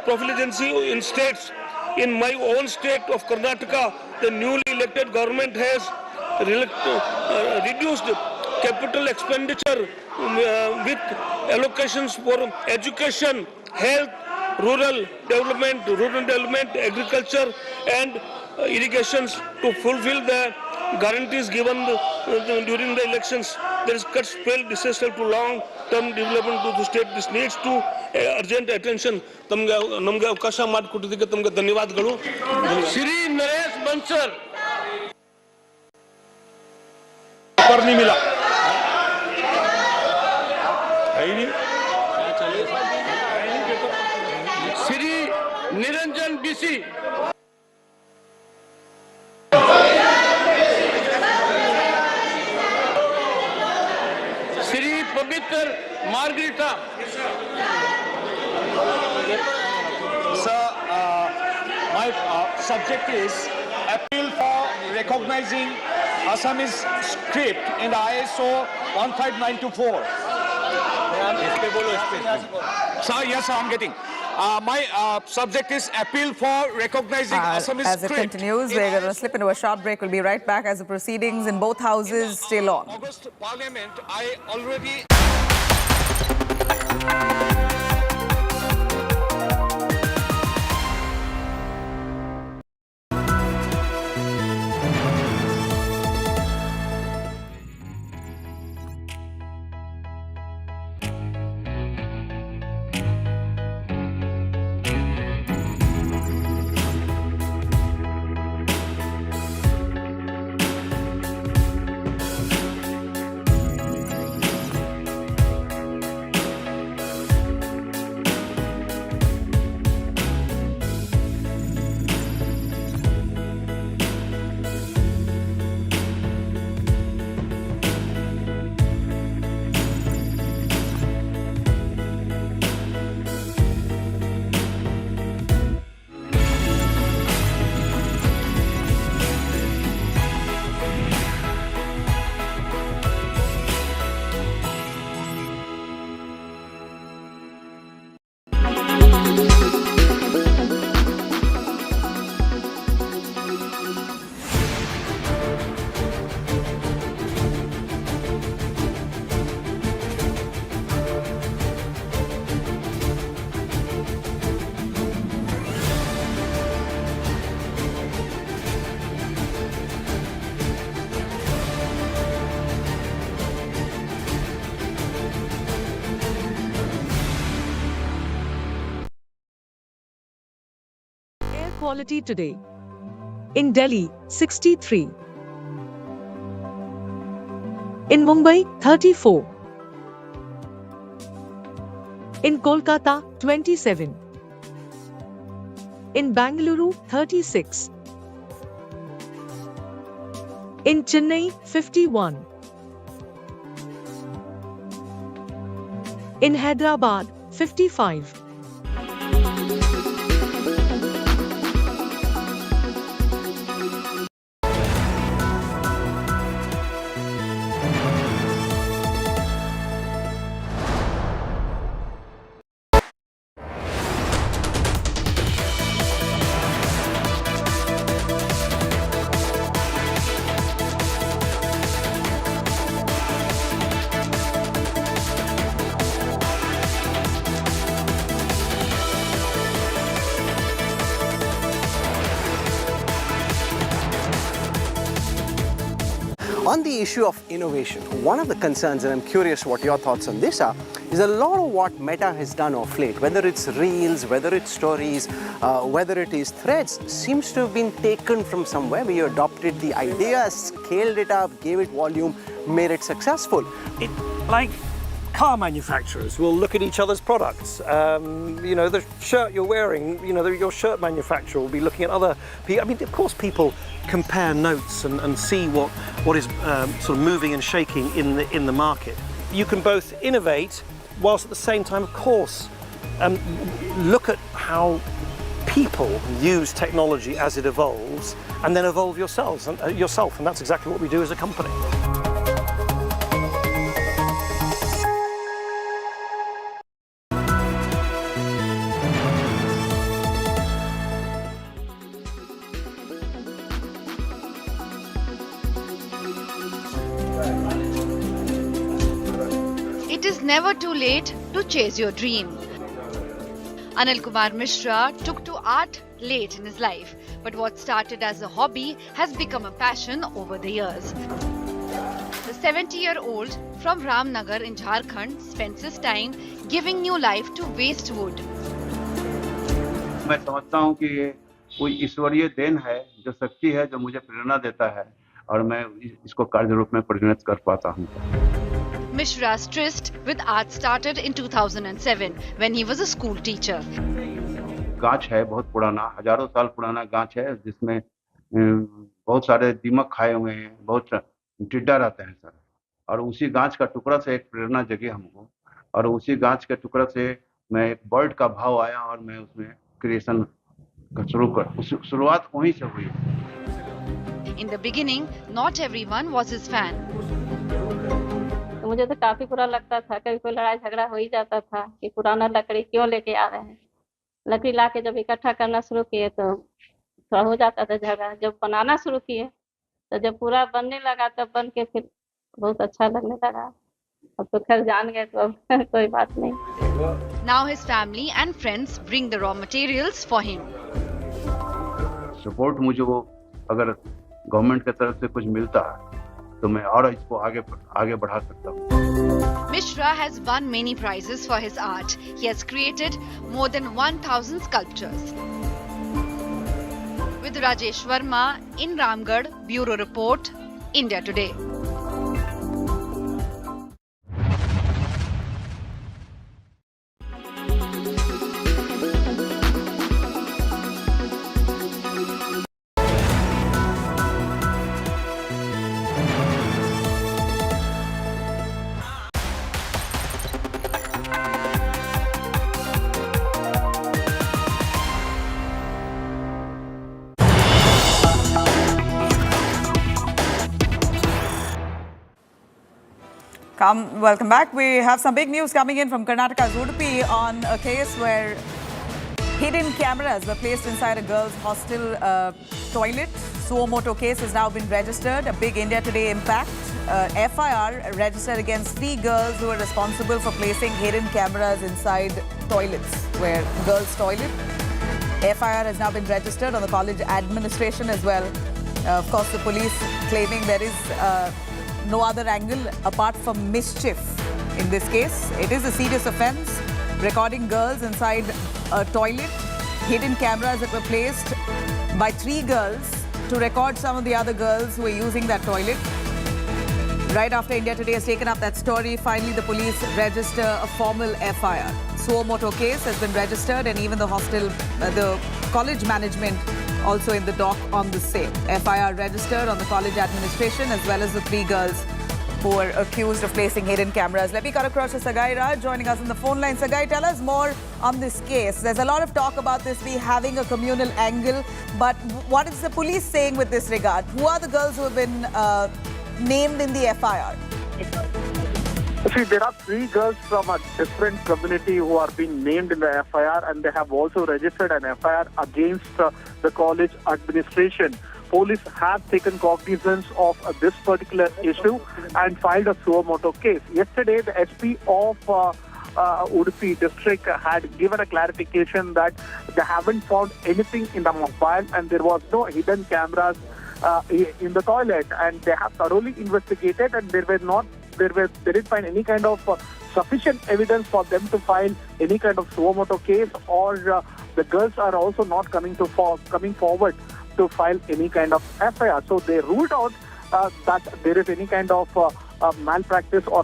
profligacy in states. In my own state of Karnataka, the newly elected government has reduced capital expenditure with allocations for education, health, rural development, agriculture and irrigations to fulfill the guarantees given during the elections. There is cuts spell disaster to long-term development to the state. This needs to urgent attention. ನಮಗೆ ಅವಕಾಶ ಮಾಡಿಕೊಟ್ಟಿದ್ದಕ್ಕೆ ತಮಗೆ ಧನ್ಯವಾದಗಳು. श्री नरेश बंसल पर नहीं मिला. Shri Niranjan BC Shri पवित्र margarita. Sir, my subject is appeal for recognizing Assamese script in the ISO 15924. Sir, yes, sir, I'm getting. My subject is appeal for recognizing Assamese script. As it continues, we're going to slip into a short break. We'll be right back as the proceedings in both houses still on. August Parliament, I already... Quality today. In Delhi, 63. In Mumbai, 34. In Kolkata, 27. In Bangalore, 36. In Chennai, 51. In Hyderabad, 55. On the issue of innovation, one of the concerns, and I'm curious what your thoughts on this are, is a lot of what Meta has done of late, whether it's Reels, whether it's stories, whether it is threads, seems to have been taken from somewhere where you adopted the idea, scaled it up, gave it volume, made it successful. Like car manufacturers will look at each other's products. You know, the shirt you're wearing, you know, your shirt manufacturer will be looking at other people. I mean, of course, people compare notes and see what is sort of moving and shaking in the market. You can both innovate whilst at the same time, of course, look at how people use technology as it evolves, and then evolve yourself, and that's exactly what we do as a company. it is never too late to chase your dream. Anil Kumar Mishra took to art late in his life, but what started as a hobby has become a passion over the years. The 70-year-old from Ramnagar in Jharkhand spends his time giving new life to waste wood. मैं समझता हूँ कि ये कोई ईश्वरीय then है, जो शक्ति है, जो मुझे प्रेरणा देता है और मैं इसको कार्य रूप में परिणत कर पाता हूँ. Mishra's tryst with art started in 2007 when he was a school teacher. गाछ है बहुत पुराना, हजारों साल पुराना गाछ है जिसमें बहुत सारे दीमक खाए हुए हैं, बहुत टिड्डा रहते हैं सर. और उसी गाछ का टुकड़ा से एक प्रेरणा जगी हमको और उसी गाछ के टुकड़ा से मैं एक बर्ड का भाव आया और मैं उसमें क्रिएशन का शुरुआत वहीं से हुई. In the beginning, not everyone was his fan. तो मुझे तो काफी बुरा लगता था, कभी कोई लड़ाई झगड़ा हो ही जाता था कि पुराना लकड़ी क्यों लेके आ रहे हैं. लकड़ी लाके जब इकट्ठा करना शुरू किए तो थोड़ा हो जाता था झगड़ा. जब बनाना शुरू किए तो जब पूरा बनने लगा तब बन के फिर बहुत अच्छा लगने लगा. अब तो खैर जान गए तो अब कोई बात नहीं. Now his family and friends bring the raw materials for him. Support मुझे वो अगर गवर्नमेंट की तरफ से कुछ मिलता तो मैं और इसको आगे बढ़ा सकता हूँ. Mishra has won many prizes for his art. He has created more than 1,000 sculptures. With Rajesh Verma in Ramgarh, Bureau Report, India Today. Welcome back. We have some big news coming in from Karnataka's Udupi on a case where hidden cameras were placed inside a girls' hostel toilet. Suo moto case has now been registered. A big India Today impact. FIR registered against 3 girls who were responsible for placing hidden cameras inside toilets, where girls' toilet. FIR has now been registered on the college administration as well. Of course, the police claiming there is no other angle apart from mischief in this case. It is a serious offence. Recording girls inside a toilet. Hidden cameras that were placed by 3 girls to record some of the other girls who were using that toilet. Right after India Today has taken up that story, finally the police register a formal FIR. Suo moto case has been registered and even the hostel, the college management also in the dock on the same. FIR registered on the college administration as well as the 3 girls who were accused of placing hidden cameras. Let me cut across to Sagai Raj joining us on the phone line. Sagai, tell us more on this case. There's a lot of talk about this be having a communal angle, but what is the police saying with this regard? Who are the girls who have been named in the FIR? See, there are 3 girls from a different community who are being named in the FIR, and they have also registered an FIR against the college administration. Police have taken cognizance of this particular issue and filed a suo moto case. Yesterday, the SP of Udupi district had given a clarification that they haven't found anything in the mobile and there was no hidden cameras in the toilet, and they have thoroughly investigated and they didn't find any kind of sufficient evidence for them to file any kind of suo moto case, or the girls are also not coming forward to file any kind of FIR. So they ruled out that there is any kind of malpractice or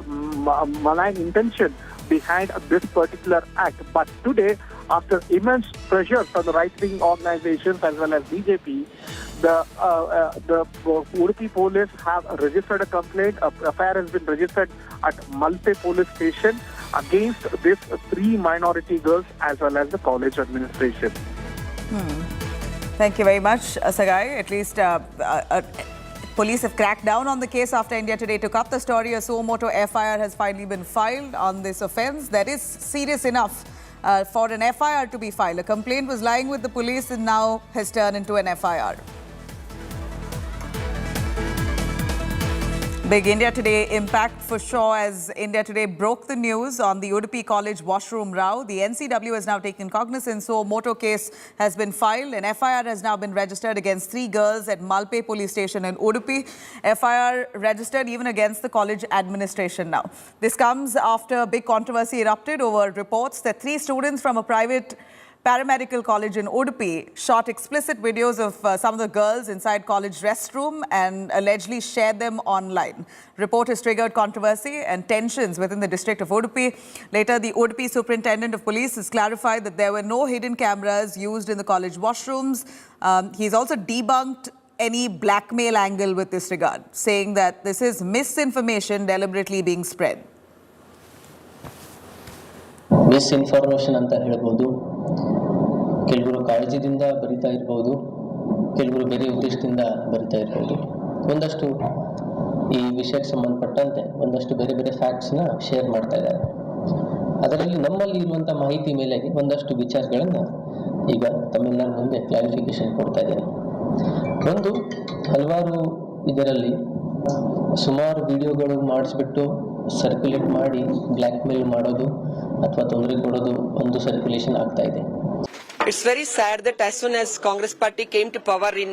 malign intention behind this particular act. But today, after immense pressure from the right-wing organizations as well as BJP, the Udupi police have registered a complaint. A FIR has been registered at Malte police station against these 3 minority girls as well as the college administration. Thank you very much, Sagai. At least police have cracked down on the case after India Today took up the story. A suo moto FIR has finally been filed on this offence. That is serious enough for an FIR to be filed. A complaint was lying with the police and now has turned into an FIR. Big India Today impact for sure as India Today broke the news on the Udupi College washroom row. The NCW has now taken cognizance, so a motor case has been filed. An FIR has now been registered against 3 girls at Malpe police station in Udupi. FIR registered even against the college administration now. This comes after a big controversy erupted over reports that 3 students from a private paramedical college in Udupi shot explicit videos of some of the girls inside college restroom and allegedly shared them online. Report has triggered controversy and tensions within the district of Udupi. Later, the Udupi superintendent of police has clarified that there were no hidden cameras used in the college washrooms. He's also debunked any blackmail angle with this regard, saying that this is misinformation deliberately being spread. Misinformation ಅಂತ ಹೇಳ್ಬೋದು. ಕೆಲವರು ಕಾಳಜಿದಿಂದ ಬರಿತಾ ಇರ್ಬೋದು, ಕೆಲವರು ಬೇರೆ ಉದ್ದೇಶದಿಂದ ಬರಿತಾ ಇರ್ಬೋದು. ಒಂದಷ್ಟು ಈ ವಿಷಯಕ್ಕೆ ಸಂಬಂಧಪಟ್ಟಂತೆ ಒಂದಷ್ಟು ಬೇರೆ ಬೇರೆ ಫ್ಯಾಕ್ಟ್ಸ್ನ ಶೇರ್ ಮಾಡ್ತಾ ಇದ್ದಾರೆ. ಅದರಲ್ಲಿ ನಮ್ಮಲ್ಲಿ ಇರುವಂಥ ಮಾಹಿತಿ ಮೇಲೆ ಒಂದಷ್ಟು ವಿಚಾರಗಳನ್ನು ಈಗ ತಮ್ಮೆಲ್ಲರ ಮುಂದೆ ಕ್ಲಾರಿಫಿಕೇಶನ್ ಕೊಡ್ತಾ ಇದ್ದೇನೆ. ಒಂದು, ಹಲವಾರು ಇದರಲ್ಲಿ ಸುಮಾರು ವಿಡಿಯೋಗಳು ಮಾಡಿಸ್ಬಿಟ್ಟು ಸರ್ಕ್ಯುಲೇಟ್ ಮಾಡಿ ಬ್ಲ್ಯಾಕ್ ಮೇಲ್ ಮಾಡೋದು ಅಥವಾ ತೊಂದರೆ ಕೊಡೋದು ಒಂದು ಸರ್ಕ್ಯುಲೇಷನ್ ಆಗ್ತಾ ಇದೆ. It's very sad that as soon as Congress party came to power in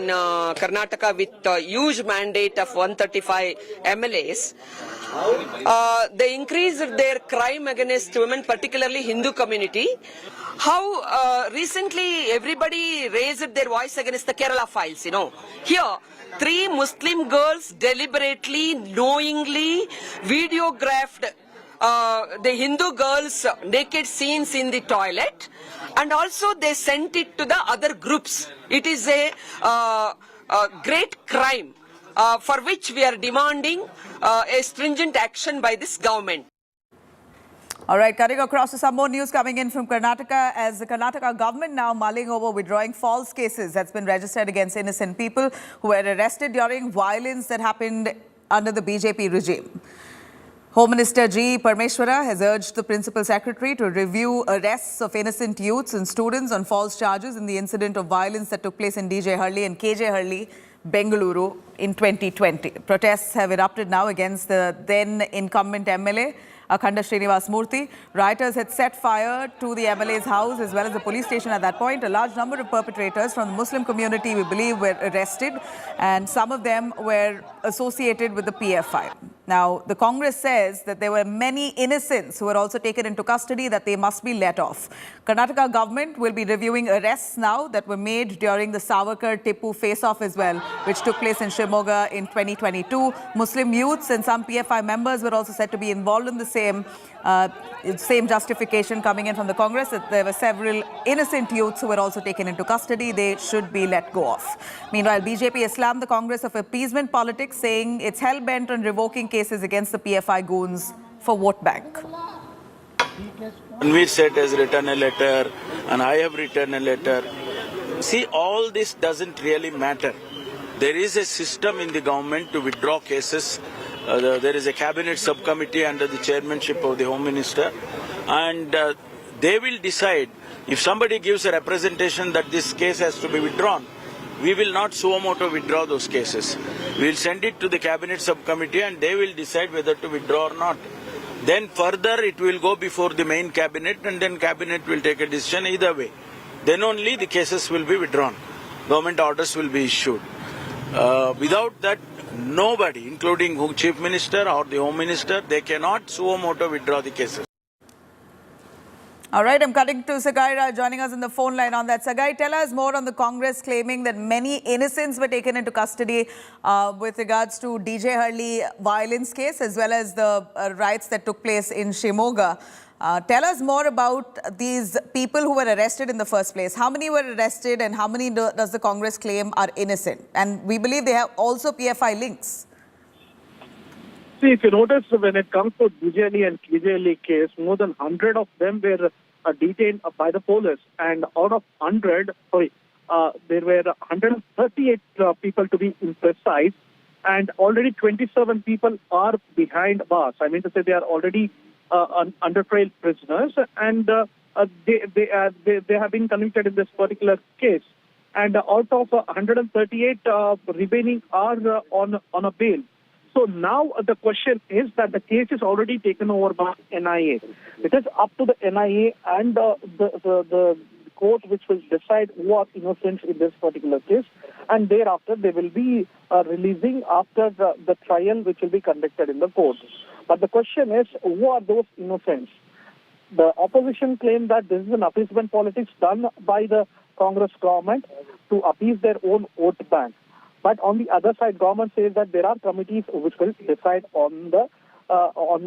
Karnataka with a huge mandate of 135 MLAs, they increased their crime against women, particularly Hindu community. How recently everybody raised their voice against the Kerala files, you know. Here, 3 Muslim girls deliberately, knowingly videographed the Hindu girls' naked scenes in the toilet, and also they sent it to the other groups. It is a great crime for which we are demanding a stringent action by this government. All right, cutting across to some more news coming in from Karnataka as the Karnataka government now mulling over withdrawing false cases that's been registered against innocent people who were arrested during violence that happened under the BJP regime. Home Minister G. Parmeshwara has urged the Principal Secretary to review arrests of innocent youths and students on false charges in the incident of violence that took place in DJ Halli and KJ Halli, Bengaluru in 2020. Protests have erupted now against the then incumbent MLA, Akhanda Srinivas Murthy. Rioters had set fire to the MLA's house as well as the police station at that point. A large number of perpetrators from the Muslim community, we believe, were arrested, and some of them were associated with the PFI. Now, the Congress says that there were many innocents who were also taken into custody that they must be let off. Karnataka government will be reviewing arrests now that were made during the Savarkar-Tippu face-off as well, which took place in Shimoga in 2022. Muslim youths and some PFI members were also said to be involved in the same justification coming in from the Congress that there were several innocent youths who were also taken into custody. They should be let go of. Meanwhile, BJP has slammed the Congress of appeasement politics, saying it's hell-bent on revoking cases against the PFI goons for vote bank. Ranveer Seth has written a letter and I have written a letter. See, all this doesn't really matter. There is a system in the government to withdraw cases. There is a cabinet subcommittee under the chairmanship of the Home Minister, and they will decide if somebody gives a representation that this case has to be withdrawn. We will not suo moto withdraw those cases. We will send it to the cabinet subcommittee and they will decide whether to withdraw or not. Then further it will go before the main cabinet and then cabinet will take a decision either way. Then only the cases will be withdrawn. Government orders will be issued. Without that, nobody, including Chief Minister or the Home Minister, they cannot suo moto withdraw the cases. All right, I'm cutting to Sagai Rao joining us on the phone line on that. Sagai, tell us more on the Congress claiming that many innocents were taken into custody with regards to DJ Halli violence case as well as the riots that took place in Shimoga. Tell us more about these people who were arrested in the first place. How many were arrested and how many does the Congress claim are innocent? And we believe they have also PFI links. See, if you notice, when it comes to DJ Halli and KJ Halli case, more than 100 of them were detained by the police. And out of 100, there were 138 people to be precise. And already 27 people are behind bars. I mean to say they are already under trial prisoners, and they have been convicted in this particular case. And out of 138 remaining are on a bail. So now the question is that the case is already taken over by NIA. It is up to the NIA and the court which will decide who are innocent in this particular case, and thereafter they will be releasing after the trial which will be conducted in the court. But the question is, who are those innocents? The opposition claim that this is an appeasement politics done by the Congress government to appease their own vote bank. But on the other side, government says that there are committees which will decide on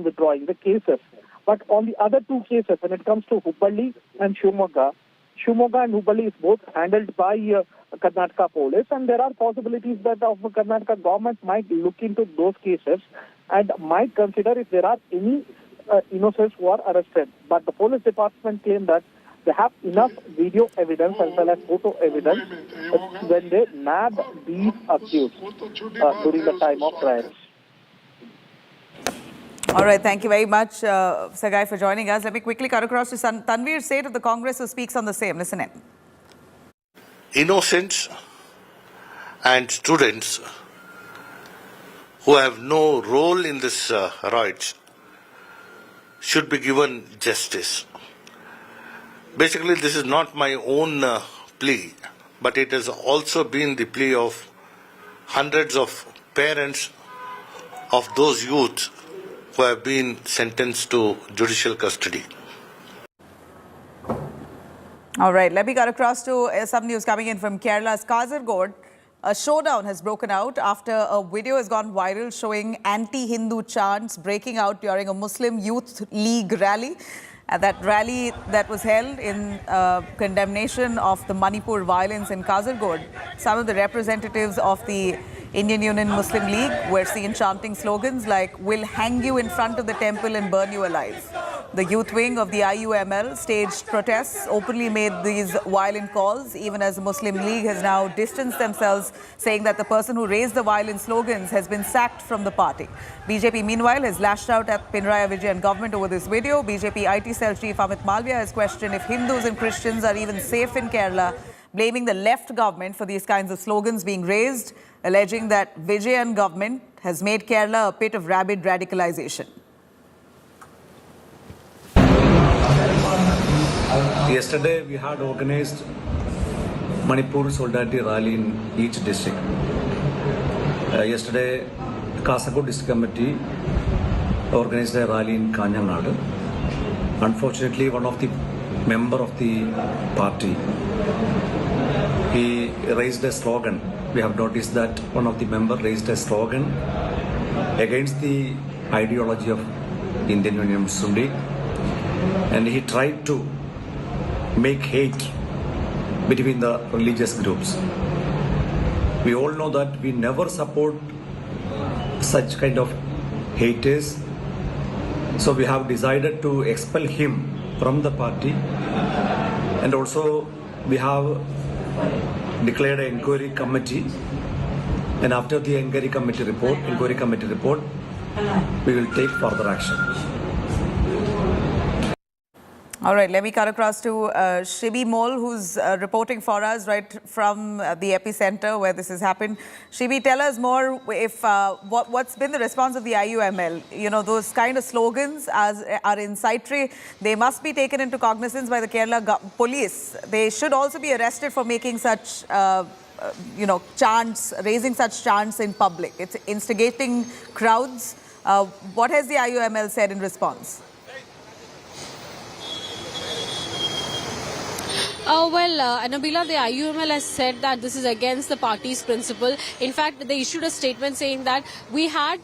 withdrawing the cases. But on the other two cases, when it comes to Hubballi and Shivamogga and Hubballi is both handled by Karnataka police, and there are possibilities that the Karnataka government might look into those cases and might consider if there are any innocents who are arrested. But the police department claim that they have enough video evidence as well as photo evidence when they nab these accused during the time of trials. All right, thank you very much, Sagai, for joining us. Let me quickly cut across to Tanveer Seth of the Congress, who speaks on the same. Listen in. Innocents and students who have no role in this riots should be given justice. Basically, this is not my own plea, but it has also been the plea of hundreds of parents of those youths who have been sentenced to judicial custody. All right, let me cut across to some news coming in from Kerala's Kasaragod. A showdown has broken out after a video has gone viral showing anti-Hindu chants breaking out during a Muslim Youth League rally. That rally that was held in condemnation of the Manipur violence in Kasaragod. Some of the representatives of the Indian Union Muslim League were seen chanting slogans like, "We'll hang you in front of the temple and burn you alive." The youth wing of the IUML staged protests, openly made these violent calls, even as the Muslim League has now distanced themselves, saying that the person who raised the violent slogans has been sacked from the party. BJP, meanwhile, has lashed out at Pinarayi Vijayan government over this video. BJP IT cell chief Amit Malviya has questioned if Hindus and Christians are even safe in Kerala, blaming the left government for these kinds of slogans being raised, alleging that Vijayan government has made Kerala a pit of rabid radicalization. Yesterday, we had organized Manipur Solidarity Rally in each district. Yesterday, Kasaragod District Committee organized a rally in Kanyanadu. Unfortunately, one of the member of the party, he raised a slogan. We have noticed that one of the member raised a slogan against the ideology of Indian Union Muslim League, and he tried to make hate between the religious groups. We all know that we never support such kind of haters, so we have decided to expel him from the party, and also we have declared an inquiry committee, and after the inquiry committee report, we will take further action. All right, let me cut across to Shibi Mole, who's reporting for us right from the epicenter where this has happened. Shibi, tell us more if what's been the response of the IUML. You know, those kind of slogans are incitatory. They must be taken into cognizance by the Kerala police. They should also be arrested for making such, chants, raising such chants in public. It's instigating crowds. What has the IUML said in response? Nabila, the IUML has said that this is against the party's principle. In fact, they issued a statement saying that we had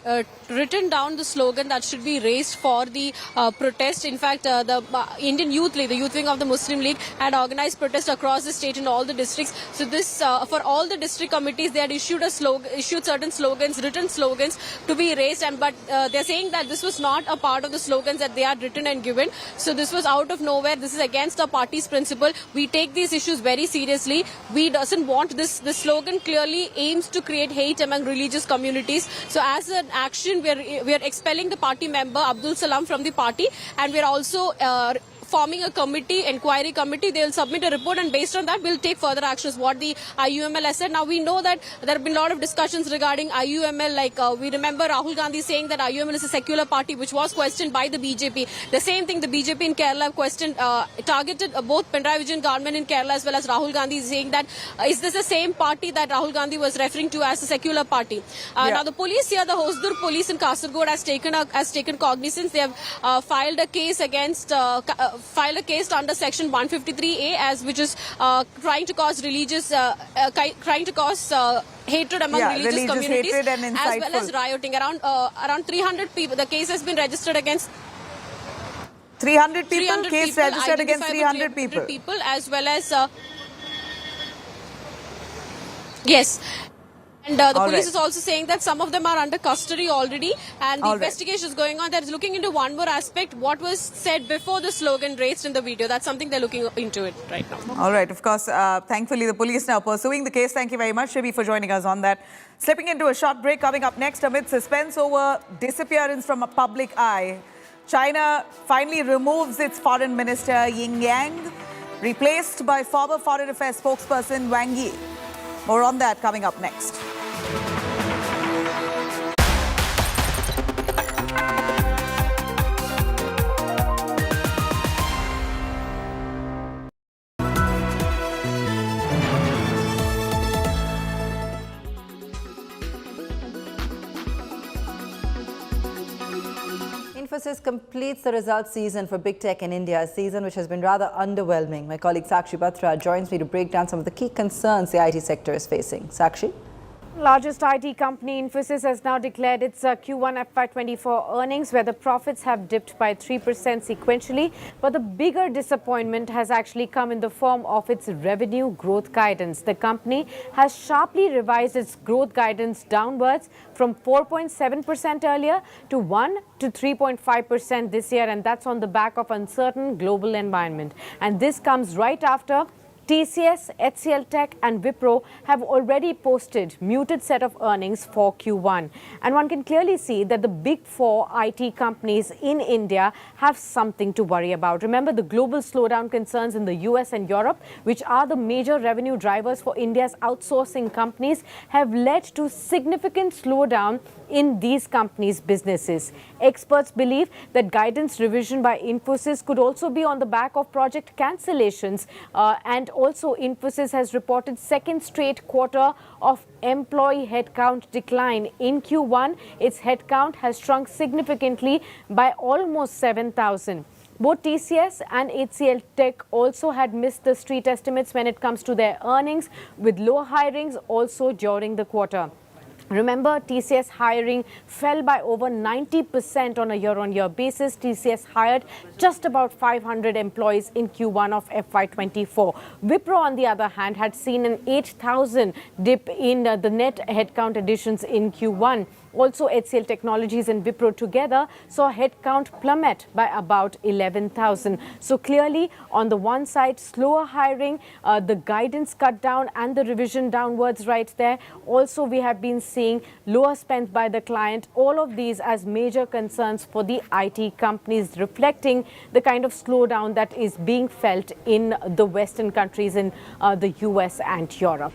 written down the slogan that should be raised for the protest. In fact, the Indian Youth League, the youth wing of the Muslim League, had organized protests across the state in all the districts. So this, for all the district committees, they had issued certain slogans, written slogans to be raised. But they're saying that this was not a part of the slogans that they had written and given. So this was out of nowhere. This is against the party's principle. We take these issues very seriously. We doesn't want this. The slogan clearly aims to create hate among religious communities. So as an action, we are expelling the party member Abdul Salam from the party, and we are also forming a committee, inquiry committee. They will submit a report, and based on that, we'll take further actions. What the IUML has said. Now we know that there have been a lot of discussions regarding IUML. Like we remember Rahul Gandhi saying that IUML is a secular party, which was questioned by the BJP. The same thing, the BJP in Kerala questioned, targeted both Pinarayi Vijayan government in Kerala as well as Rahul Gandhi, saying that is this the same party that Rahul Gandhi was referring to as a secular party? Now the police here, the Hosdur police in Kasaragod has taken cognizance. They have filed a case against under section 153A, as which is trying to cause religious hatred among religious communities, as well as rioting. Around 300 people. The case has been registered against 300 people. Case registered against 300 people, as well as yes. And the police is also saying that some of them are under custody already, and the investigation is going on. They're looking into one more aspect, what was said before the slogan raised in the video. That's something they're looking into it right now. All right, of course, thankfully the police now pursuing the case. Thank you very much, Shibi, for joining us on that. Slipping into a short break, coming up next, amid suspense over disappearance from a public eye, China finally removes its foreign minister Yin Yang, replaced by former foreign affairs spokesperson Wang Yi. More on that coming up next. Infosys completes the results season for big tech in India, a season which has been rather underwhelming. My colleague Sakshi Batra joins me to break down some of the key concerns the IT sector is facing. Sakshi? Largest IT company Infosys has now declared its Q1 FY24 earnings, where the profits have dipped by 3% sequentially. But the bigger disappointment has actually come in the form of its revenue growth guidance. The company has sharply revised its growth guidance downwards from 4.7% earlier to 1 to 3.5% this year, and that's on the back of uncertain global environment. And this comes right after TCS, HCL Tech and Wipro have already posted muted set of earnings for Q1. And one can clearly see that the big four IT companies in India have something to worry about. Remember, the global slowdown concerns in the US and Europe, which are the major revenue drivers for India's outsourcing companies, have led to significant slowdown in these companies' businesses. Experts believe that guidance revision by Infosys could also be on the back of project cancellations, and also Infosys has reported second straight quarter of employee headcount decline. In Q1, its headcount has shrunk significantly by almost 7,000. Both TCS and HCL Tech also had missed the street estimates when it comes to their earnings, with low hirings also during the quarter. Remember, TCS hiring fell by over 90% on a year-on-year basis. TCS hired just about 500 employees in Q1 of FY24. Wipro, on the other hand, had seen an 8,000 dip in the net headcount additions in Q1. Also, HCL Technologies and Wipro together saw headcount plummet by about 11,000. So clearly, on the one side, slower hiring, the guidance cut down and the revision downwards right there. Also, we have been seeing lower spend by the client. All of these as major concerns for the IT companies, reflecting the kind of slowdown that is being felt in the Western countries, in the US and Europe.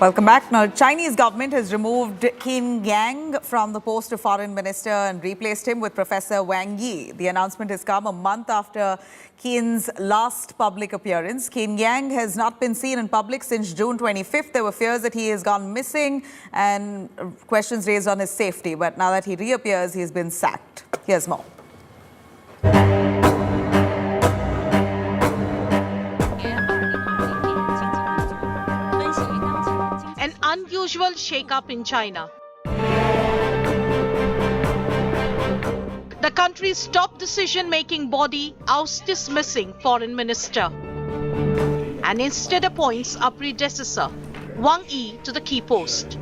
Welcome back. Now, Chinese government has removed Qin Yang from the post of foreign minister and replaced him with Professor Wang Yi. The announcement has come a month after Qin's last public appearance. Qin Yang has not been seen in public since June 25th. There were fears that he has gone missing and questions raised on his safety. But now that he reappears, he's been sacked. Here's more. Unusual shake-up in China. The country's top decision-making body ousts missing foreign minister and instead appoints a predecessor, Wang Yi, to the key post.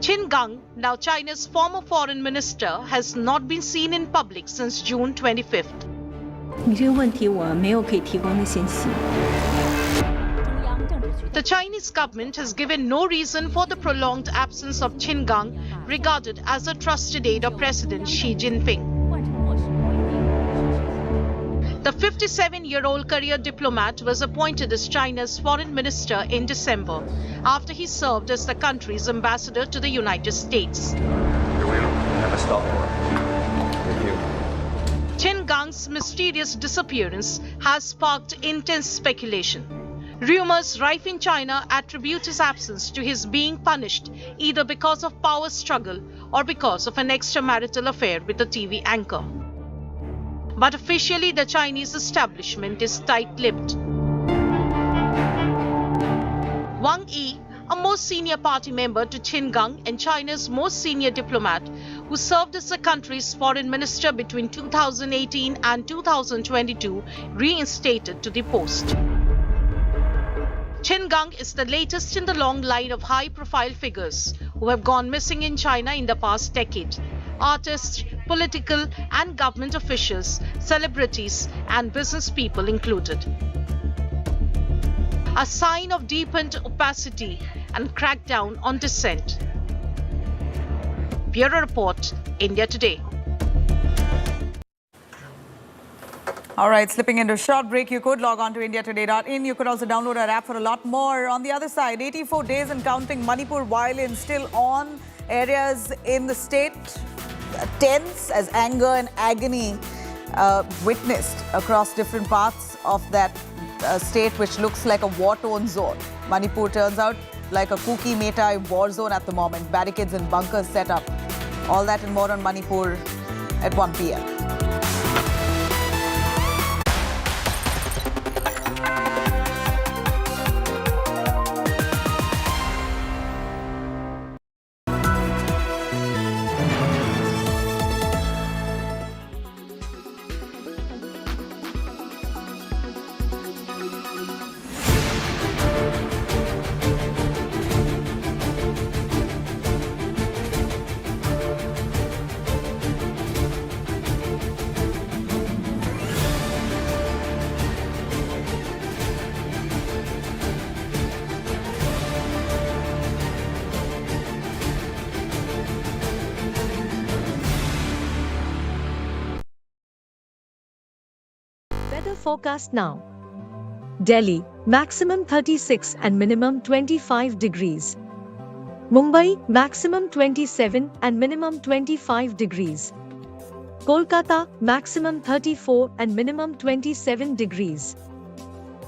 Qin Gang, now China's former foreign minister, has not been seen in public since June 25th. 你这个问题我没有可以提供的信息。 The Chinese government has given no reason for the prolonged absence of Qin Gang, regarded as a trusted aide of President Xi Jinping. The 57-year-old career diplomat was appointed as China's foreign minister in December, after he served as the country's ambassador to the United States. Qin Gang's mysterious disappearance has sparked intense speculation. Rumors rife in China attribute his absence to his being punished either because of power struggle or because of an extramarital affair with a TV anchor. But officially, the Chinese establishment is tight-lipped. Wang Yi, a most senior party member to Qin Gang and China's most senior diplomat, who served as the country's foreign minister between 2018 and 2022, reinstated to the post. Qin Gang is the latest in the long line of high-profile figures who have gone missing in China in the past decade. Artists, political and government officials, celebrities and business people included. A sign of deepened opacity and crackdown on dissent. Bureau Report, India Today. All right, slipping into a short break, you could log on to indiatoday.in. You could also download our app for a lot more. On the other side, 84 days and counting, Manipur violence still on. Areas in the state tense as anger and agony witnessed across different parts of that state, which looks like a war-torn zone. Manipur turns out like a Kuki Metai war zone at the moment. Barricades and bunkers set up. All that and more on Manipur at 1 p.m. Weather forecast now. Delhi, maximum 36 and minimum 25 degrees. Mumbai, maximum 27 and minimum 25 degrees. Kolkata, maximum 34 and minimum 27 degrees.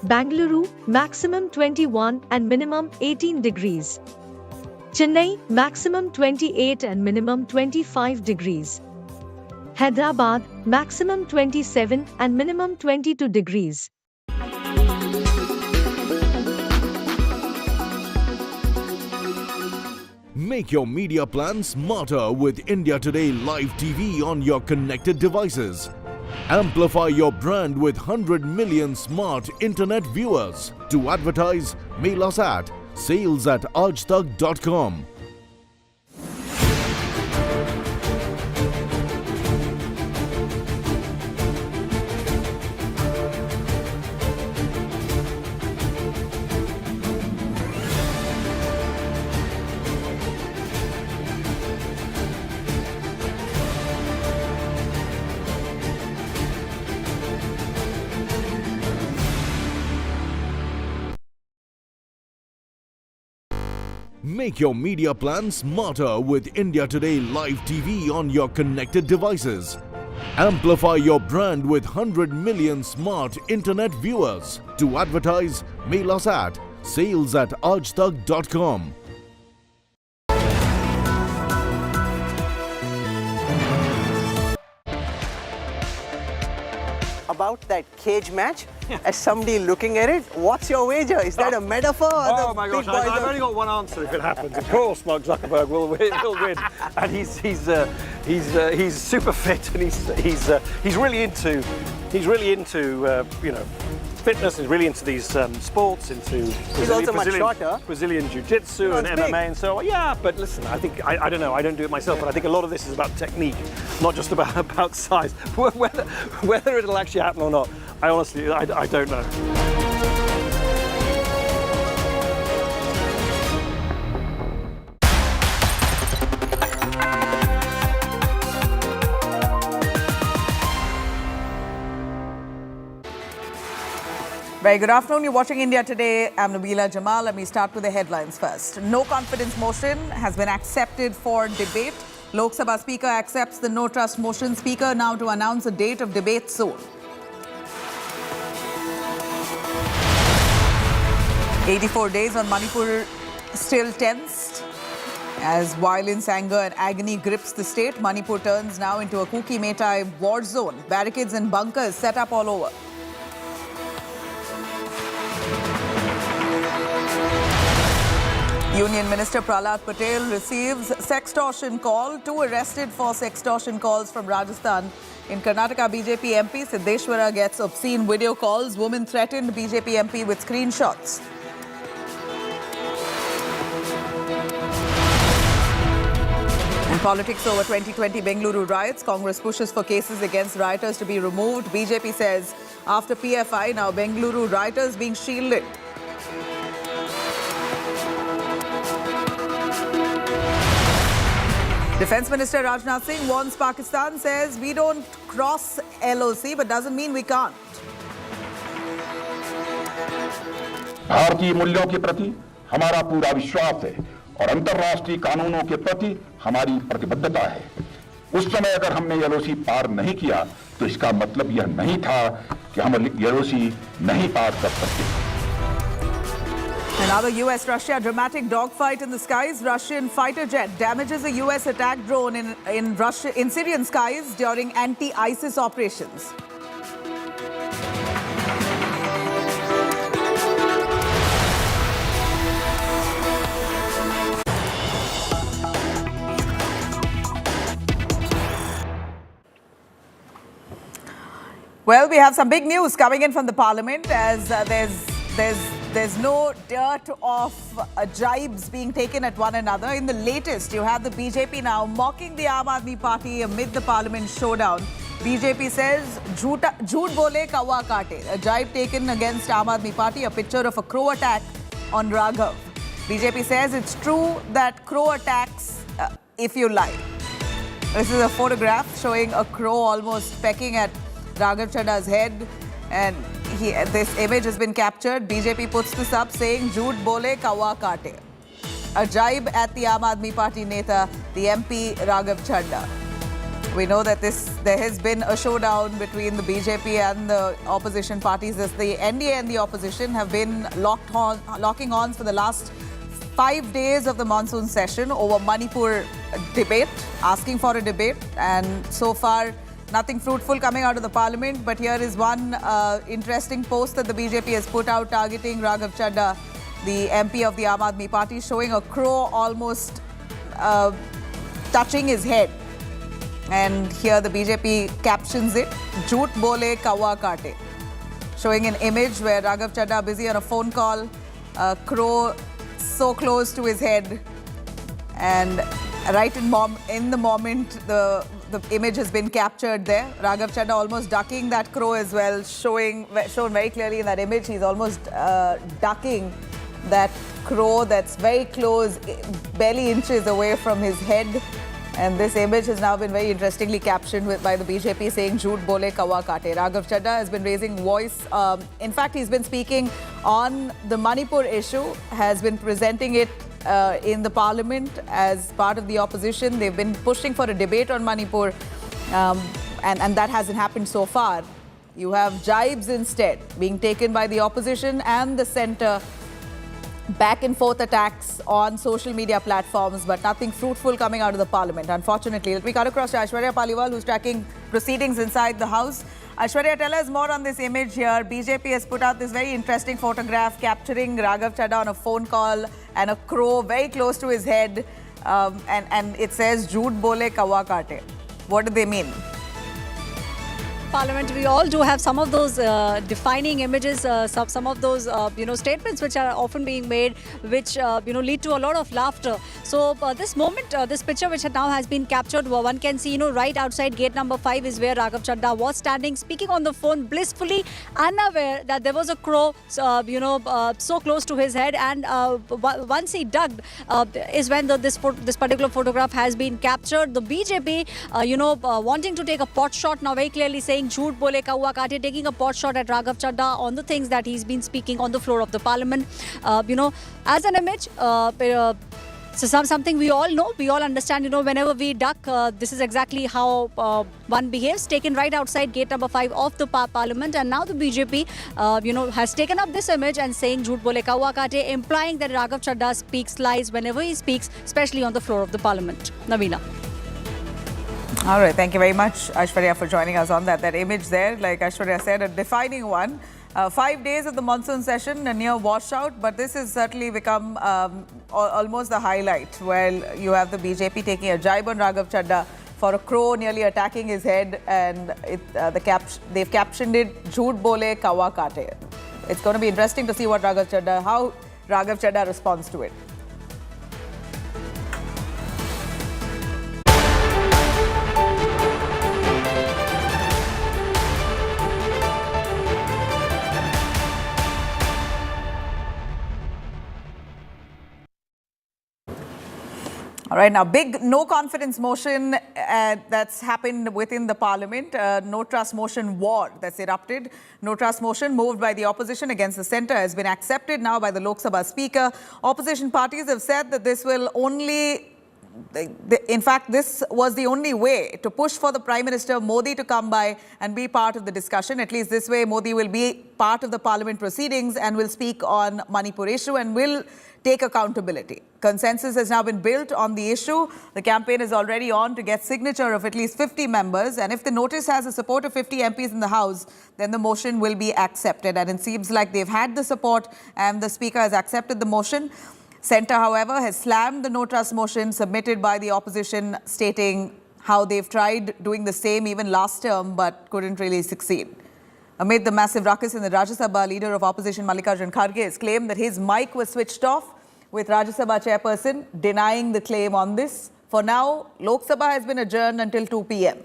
Bangalore, maximum 21 and minimum 18 degrees. Chennai, maximum 28 and minimum 25 degrees. Hyderabad, maximum 27 and minimum 22 degrees. Make your media plan smarter with India Today Live TV on your connected devices. Amplify your brand with 100 million smart internet viewers. To advertise, mail us at sales@aajtak.com. Make your media plan smarter with India Today Live TV on your connected devices. Amplify your brand with 100 million smart internet viewers. To advertise, mail us at sales@aajtak.com. About that cage match, as somebody looking at it, what's your wager? Is that a metaphor? Oh my gosh, I've only got one answer if it happens. Of course, Mark Zuckerberg will win. And he's super fit, and he's really into fitness, is really into these sports, into Brazilian jiu-jitsu and MMA and so on. Yeah, but listen, I think, I don't know, I don't do it myself, but I think a lot of this is about technique, not just about size. Whether it'll actually happen or not, I honestly, I don't know. Very good afternoon. You're watching India Today. I'm Nabila Jamal. Let me start with the headlines first. No confidence motion has been accepted for debate. Lok Sabha Speaker accepts the no trust motion. Speaker now to announce a date of debate soon. 84 days on Manipur still tensed. As violence, anger and agony grips the state, Manipur turns now into a Kuki Metai war zone. Barricades and bunkers set up all over. Union Minister Prahlad Patel receives sextortion call. 2 arrested for sextortion calls from Rajasthan. In Karnataka, BJP MP Siddeshwara gets obscene video calls. Woman threatened BJP MP with screenshots. In politics over 2020 Bengaluru riots, Congress pushes for cases against rioters to be removed. BJP says after PFI, now Bengaluru rioters being shielded. Defence Minister Rajnath Singh warns Pakistan, says we don't cross LOC but doesn't mean we can't. भारतीय मूल्यों के प्रति हमारा पूरा विश्वास है और अंतर्राष्ट्रीय कानूनों के प्रति हमारी प्रतिबद्धता है। उस समय अगर हमने LOC पार नहीं किया तो इसका मतलब यह नहीं था कि हम LOC नहीं पार कर सकते। Another US-Russia dramatic dogfight in the skies. Russian fighter jet damages a US attack drone in Syrian skies during anti-ISIS operations. Well, we have some big news coming in from the Parliament as there's no dearth of jibes being taken at one another. In the latest, you have the BJP now mocking the I.N.D.A. party amid the Parliament showdown. BJP says, "Jhoot bole kawa kaate." A jibe taken against I.N.D.A. party, a picture of a crow attack on Raghav. BJP says it's true that crow attacks if you lie. This is a photograph showing a crow almost pecking at Raghav Chadda's head, and this image has been captured. BJP puts this up saying, "Jhoot bole kawa kaate." A jibe at the I.N.D.A. party neta, the MP Raghav Chadda. We know that there has been a showdown between the BJP and the opposition parties as the NDA and the opposition have been locking horns for the last 5 days of the monsoon session over Manipur debate, asking for a debate, and so far nothing fruitful coming out of the Parliament. But here is one interesting post that the BJP has put out targeting Raghav Chadda, the MP of the I.N.D.A. party, showing a crow almost touching his head. And here the BJP captions it, "Jhoot bole kawa kaate," showing an image where Raghav Chadda busy on a phone call, a crow so close to his head, and right in the moment the image has been captured there. Raghav Chadda almost ducking that crow as well, shown very clearly in that image. He's almost ducking that crow that's very close, barely inches away from his head. And this image has now been very interestingly captioned by the BJP saying, "Jhoot bole kawa kaate." Raghav Chadda has been raising voice. In fact, he's been speaking on the Manipur issue, has been presenting it in the Parliament as part of the opposition. They've been pushing for a debate on Manipur, and that hasn't happened so far. You have jibes instead being taken by the opposition and the centre, back and forth attacks on social media platforms, but nothing fruitful coming out of the Parliament, unfortunately. Let me cut across to Aishwarya Paliwal, who's tracking proceedings inside the House. Aishwarya, tell us more on this image here. BJP has put out this very interesting photograph capturing Raghav Chadda on a phone call and a crow very close to his head, and it says, "Jhoot bole kawa kaate." What do they mean? Parliament, we all do have some of those defining images, some of those statements which are often being made, which lead to a lot of laughter. So this moment, this picture which now has been captured, one can see right outside gate number 5 is where Raghav Chadha was standing, speaking on the phone, blissfully unaware that there was a crow so close to his head, and once he ducked is when this particular photograph has been captured. The BJP wanting to take a pot shot now, very clearly saying jhoot bole kaua kaate, taking a pot shot at Raghav Chadha on the things that he's been speaking on the floor of the parliament. As an image, so something we all know, we all understand, whenever we duck, this is exactly how one behaves, taken right outside gate number 5 of the parliament. And now the BJP, has taken up this image and saying jhoot bole kaua kaate, implying that Raghav Chadha speaks lies whenever he speaks, especially on the floor of the parliament. Navina. All right, thank you very much, Aishwarya, for joining us on that. That image there, like Aishwarya said, a defining one. 5 days of the monsoon session, a near washout, but this has certainly become almost the highlight, where you have the BJP taking a jibe on Raghav Chadha for a crow nearly attacking his head, and they've captioned it "Jhoot bole kawa kaate." It's going to be interesting to see how Raghav Chadha responds to it. All right, now big no confidence motion that's happened within the parliament. No trust motion war that's erupted. No trust motion moved by the opposition against the centre has been accepted now by the Lok Sabha speaker. Opposition parties have said that this will only, in fact, this was the only way to push for the Prime Minister Modi to come by and be part of the discussion. At least this way, Modi will be part of the parliament proceedings and will speak on Manipur issue and will take accountability. Consensus has now been built on the issue. The campaign is already on to get signature of at least 50 members. And if the notice has the support of 50 MPs in the House, then the motion will be accepted. And it seems like they've had the support and the Speaker has accepted the motion. Centre, however, has slammed the no trust motion submitted by the opposition, stating how they've tried doing the same even last term but couldn't really succeed. Amid the massive ruckus in the Rajya Sabha, leader of opposition Mallikarjun Kharge has claimed that his mic was switched off, with Rajya Sabha chairperson denying the claim on this. For now, Lok Sabha has been adjourned until 2 p.m.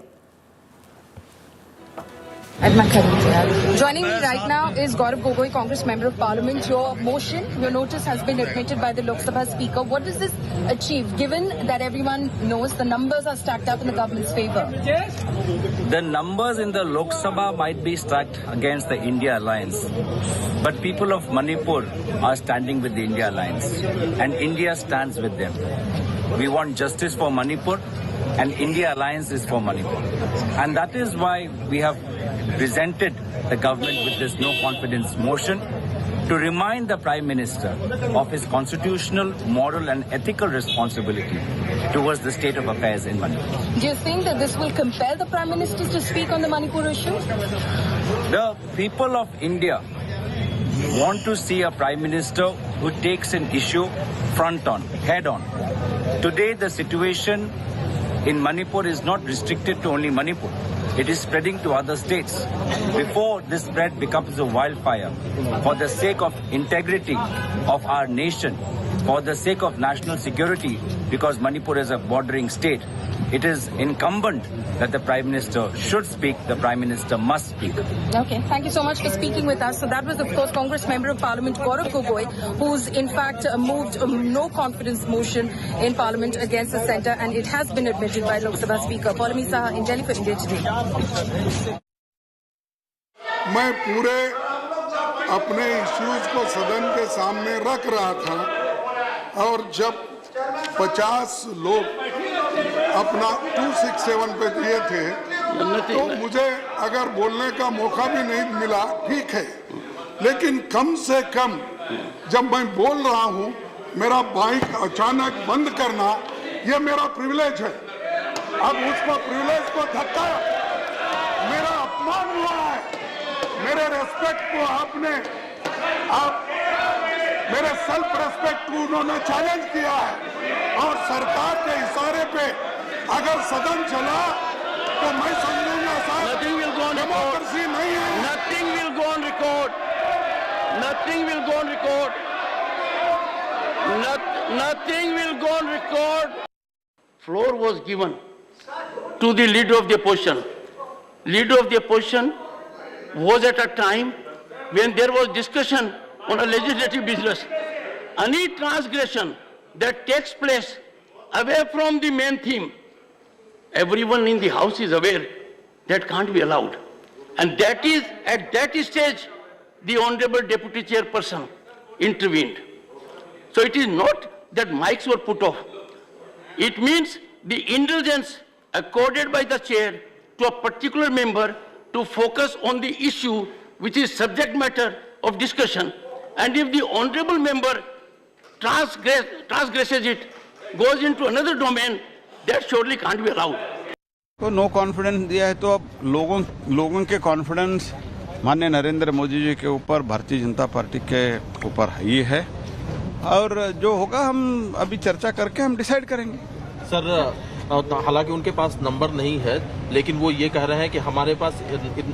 Joining me right now is Gaurav Gogoi, Congress Member of Parliament. Your motion, your notice has been admitted by the Lok Sabha Speaker. What does this achieve, given that everyone knows the numbers are stacked up in the government's favour? The numbers in the Lok Sabha might be stacked against the India alliance, but people of Manipur are standing with the India alliance, and India stands with them. We want justice for Manipur, and India alliance is for Manipur. And that is why we have presented the government with this no confidence motion to remind the Prime Minister of his constitutional, moral and ethical responsibility towards the state of affairs in Manipur. Do you think that this will compel the Prime Minister to speak on the Manipur issue? The people of India want to see a Prime Minister who takes an issue front on, head on. Today the situation in Manipur is not restricted to only Manipur. It is spreading to other states. Before this spread becomes a wildfire, for the sake of integrity of our nation, for the sake of national security, because Manipur is a bordering state, it is incumbent that the Prime Minister should speak, the Prime Minister must speak. Okay, thank you so much for speaking with us. So that was, of course, Congress Member of Parliament Gaurav Gogoi, who's in fact moved a no confidence motion in Parliament against the centre, and it has been admitted by Lok Sabha Speaker. Paulami Saha in Delhi for India Today. मैं पूरे अपने issues को सदन के सामने रख रहा था, और जब 50 लोग अपना 267 पे दिए थे, तो मुझे अगर बोलने का मौका भी नहीं मिला, ठीक है, लेकिन कम से कम जब मैं बोल रहा हूं, मेरा माइक अचानक बंद करना ये मेरा प्रिविलेज है। अब उसको प्रिविलेज को धक्का, मेरा अपमान हुआ है, मेरे रेस्पेक्ट को आप मेरे सेल्फ रेस्पेक्ट को उन्होंने चैलेंज किया है, और सरकार के इशारे पे अगर सदन चला तो मैं समझूंगा साहब on record. डेमोक्रेसी नहीं है। Nothing will go on record. Nothing will go on record. Nothing will go on record. Floor was given to the leader of the opposition. Leader of the opposition was at a time when there was discussion on a legislative business. Any transgression that takes place away from the main theme, everyone in the house is aware that can't be allowed. And that is, at that stage, the Honorable Deputy Chairperson intervened. So it is not that mics were put off. It means the indulgence accorded by the chair to a particular member to focus on the issue which is subject matter of discussion. And if the honorable member transgresses it, goes into another domain, that surely can't be allowed. तो no confidence दिया है तो अब लोगों के confidence माननीय नरेंद्र मोदी जी के ऊपर, भारतीय जनता पार्टी के ऊपर ही है और जो होगा हम अभी चर्चा करके हम डिसाइड करेंगे। सर हालांकि उनके पास नंबर नहीं है, लेकिन वो ये कह रहे हैं कि हमारे पास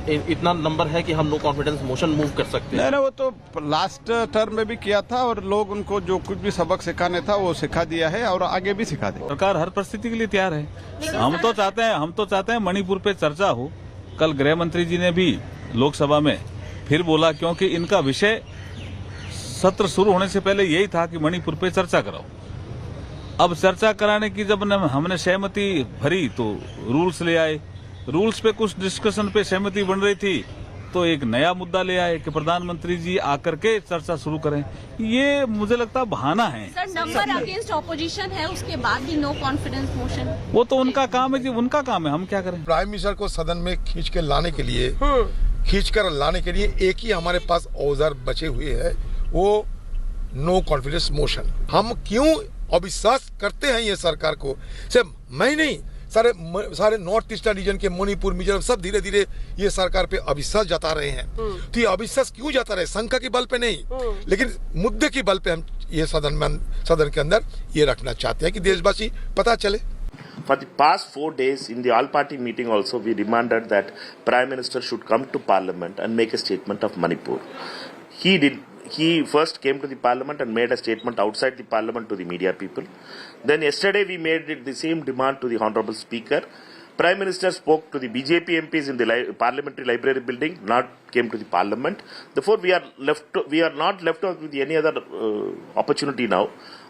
इतना नंबर है कि हम नो कॉन्फिडेंस मोशन मूव कर सकते हैं। नहीं, वो तो लास्ट टर्म में भी किया था और लोग उनको जो कुछ भी सबक सिखाने था वो सिखा दिया है और आगे भी सिखा देगा। सरकार हर परिस्थिति के लिए तैयार है। हम तो चाहते हैं मणिपुर पे चर्चा हो। कल गृह मंत्री जी ने भी लोकसभा में फिर बोला, क्योंकि इनका विषय सत्र शुरू होने से पहले यही था कि मणिपुर पे चर्चा कराओ। अब चर्चा कराने की जब हमने सहमति भरी तो रूल्स ले आए। रूल्स पे कुछ डिस्कशन पे सहमति बन रही थी तो एक नया मुद्दा ले आए कि प्रधानमंत्री जी आकर के चर्चा शुरू करें। ये मुझे लगता बहाना है। सर नंबर अगेंस्ट ऑपोजिशन है, उसके बाद भी नो कॉन्फिडेंस मोशन। वो तो उनका काम है जी, उनका काम है, हम क्या करें। प्राइम मिनिस्टर को सदन में खींच कर लाने के लिए एक ही हमारे पास औजार बचे हुए है, वो नो कॉन्फिडेंस मोशन। हम क्यों अविश्वास करते हैं ये सरकार को? सिर्फ मैं नहीं, सारे नॉर्थ ईस्टर्न रीजन के मणिपुर, मिजोरम सब धीरे धीरे ये सरकार पे अविश्वास जता रहे हैं। तो ये अविश्वास क्यों जता रहे हैं? शंका के बल पे नहीं, लेकिन मुद्दे के बल पे हम ये सदन के अंदर ये रखना चाहते हैं कि देशवासी पता चले। For the past 4 days in the all-party meeting also, we demanded that Prime Minister should come to Parliament and make a statement of Manipur. He first came to the Parliament and made a statement outside the Parliament to the media people. Then yesterday we made the same demand to the Honorable Speaker. Prime Minister spoke to the BJP MPs in the Parliamentary Library building, not came to the Parliament. Therefore, we are not left out with any other opportunity now.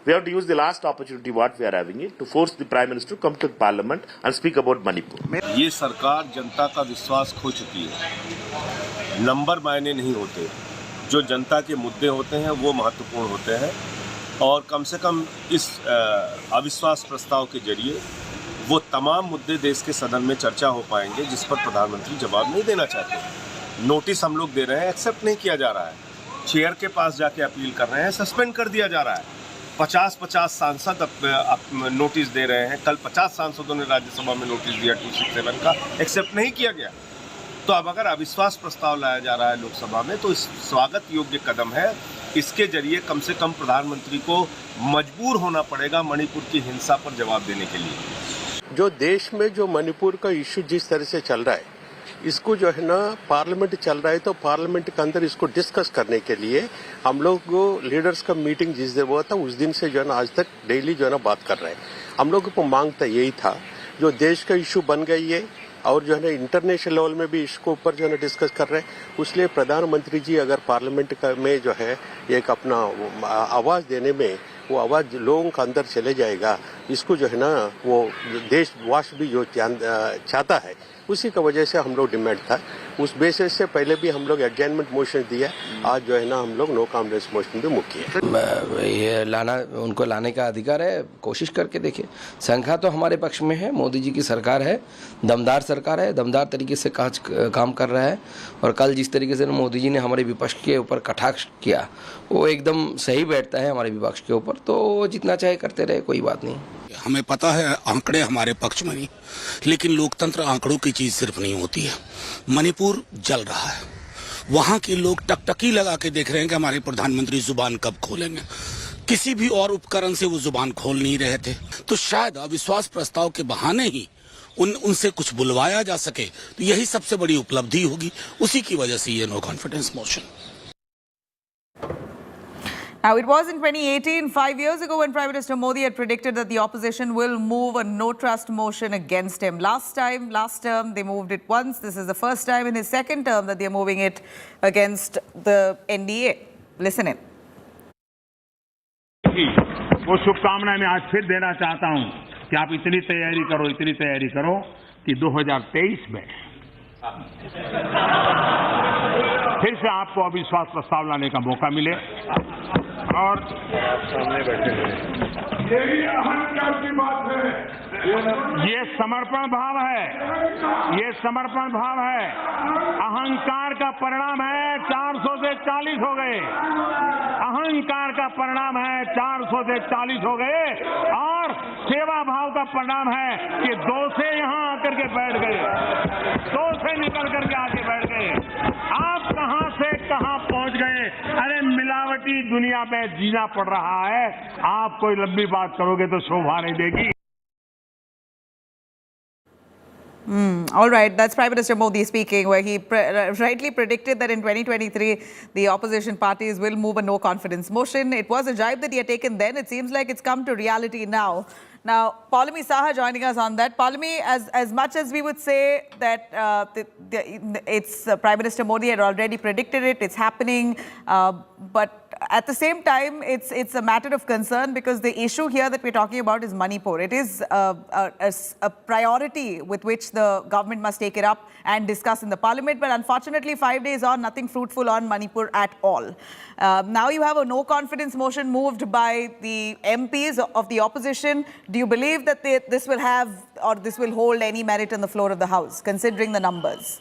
We have to use the last opportunity what we are having it to force the Prime Minister to come to the Parliament and speak about Manipur. ये सरकार जनता का विश्वास खो चुकी है। Number मायने नहीं होते, जो जनता के मुद्दे होते हैं वो महत्वपूर्ण होते हैं और कम से कम इस अविश्वास प्रस्ताव के जरिए वो तमाम मुद्दे देश के सदन में चर्चा हो पाएंगे जिस पर प्रधानमंत्री जवाब नहीं देना चाहते। नोटिस हम लोग दे रहे हैं, एक्सेप्ट नहीं किया जा रहा है। चेयर के पास जाके अपील कर रहे हैं, सस्पेंड कर दिया जा रहा है। 50-50 सांसद नोटिस दे रहे हैं। कल 50 सांसदों ने राज्यसभा में नोटिस दिया 267 का, एक्सेप्ट नहीं किया गया। तो अब अगर अविश्वास प्रस्ताव लाया जा रहा है लोकसभा में तो इस स्वागत योग्य कदम है। इसके जरिए कम से कम प्रधानमंत्री को मजबूर होना पड़ेगा मणिपुर की हिंसा पर जवाब देने के लिए। जो देश में जो मणिपुर का इश्यू जिस तरह से चल रहा है, इसको जो है ना पार्लियामेंट चल रहा है तो पार्लियामेंट के अंदर इसको डिस्कस करने के लिए हम लोग लीडर्स का मीटिंग जिस दिन हुआ था उस दिन से जो है ना आज तक डेली जो है ना बात कर रहे हैं। हम लोगों को मांग था यही था, जो देश का इश्यू बन गई है और जो है ना इंटरनेशनल लेवल में भी इसको ऊपर जो है ना डिस्कस कर रहे हैं। उसलिए प्रधानमंत्री जी अगर पार्लियामेंट में जो है एक अपना आवाज देने में वो आवाज लोगों के अंदर चले जाएगा, इसको जो है ना वो देशवासी भी जो चाहता है, उसी की वजह से हम लोग डिमांड था। उस बेसिस से पहले भी हम लोग एडजमेंट मोशन दिया, आज जो है ना हम लोग नो कॉन्फिडेंस मोशन भी मुख किया। ये उनको लाने का अधिकार है, कोशिश करके देखिए। संख्या तो हमारे पक्ष में है, मोदी जी की सरकार है, दमदार सरकार है, दमदार तरीके से काम कर रहा है। और कल जिस तरीके से मोदी जी ने हमारे विपक्ष के ऊपर कटाक्ष किया वो एकदम सही बैठता है हमारे विपक्ष के ऊपर, तो जितना चाहे करते रहे, कोई बात नहीं। हमें पता है आंकड़े हमारे पक्ष में नहीं, लेकिन लोकतंत्र आंकड़ों की चीज सिर्फ नहीं होती है। मणिपुर जल रहा है, वहां के लोग टकटकी लगा के देख रहे हैं कि हमारे प्रधानमंत्री जुबान कब खोलेंगे। किसी भी और उपकरण से वो जुबान खोल नहीं रहे थे, तो शायद अविश्वास प्रस्ताव के बहाने ही उनसे कुछ बुलवाया जा सके, तो यही सबसे बड़ी उपलब्धि होगी। उसी की वजह से ये no confidence motion. Now, it was in 2018, 5 years ago, when Prime Minister Modi had predicted that the opposition will move a no-trust motion against him. Last term, they moved it once. This is the first time in his second term that they're moving it against the NDA. Listen in. वो शुभकामनाएं मैं आज फिर देना चाहता हूं कि आप इतनी तैयारी करो कि 2023 में फिर से आपको अविश्वास प्रस्ताव लाने का मौका मिले। और सामने बैठे हैं, यही अहंकार की बात है, ये समर्पण भाव है, अहंकार का परिणाम है 400 से 40 हो गए, अहंकार का परिणाम है 400 से 40 हो गए, और सेवा भाव का परिणाम है कि 2 से यहां आकर के बैठ गए, 2 से निकल करके आके बैठ गए। आप कहां से कहां पहुंच गए? अरे मिलावटी दुनिया में जीना पड़ रहा है, आप कोई लंबी बात करोगे तो शोभा नहीं देगी। All right, that's Prime Minister Modi speaking, where he rightly predicted that in 2023, the opposition parties will move a no-confidence motion. It was a jibe that he had taken then. It seems like it's come to reality now. Now, Paulami Saha joining us on that. Paulami, as much as we would say that it's Prime Minister Modi had already predicted it, it's happening, but at the same time, it's a matter of concern because the issue here that we're talking about is Manipur. It is a priority with which the government must take it up and discuss in the parliament. But unfortunately, 5 days on, nothing fruitful on Manipur at all. Now you have a no-confidence motion moved by the MPs of the opposition. Do you believe that this will have or this will hold any merit on the floor of the House, considering the numbers?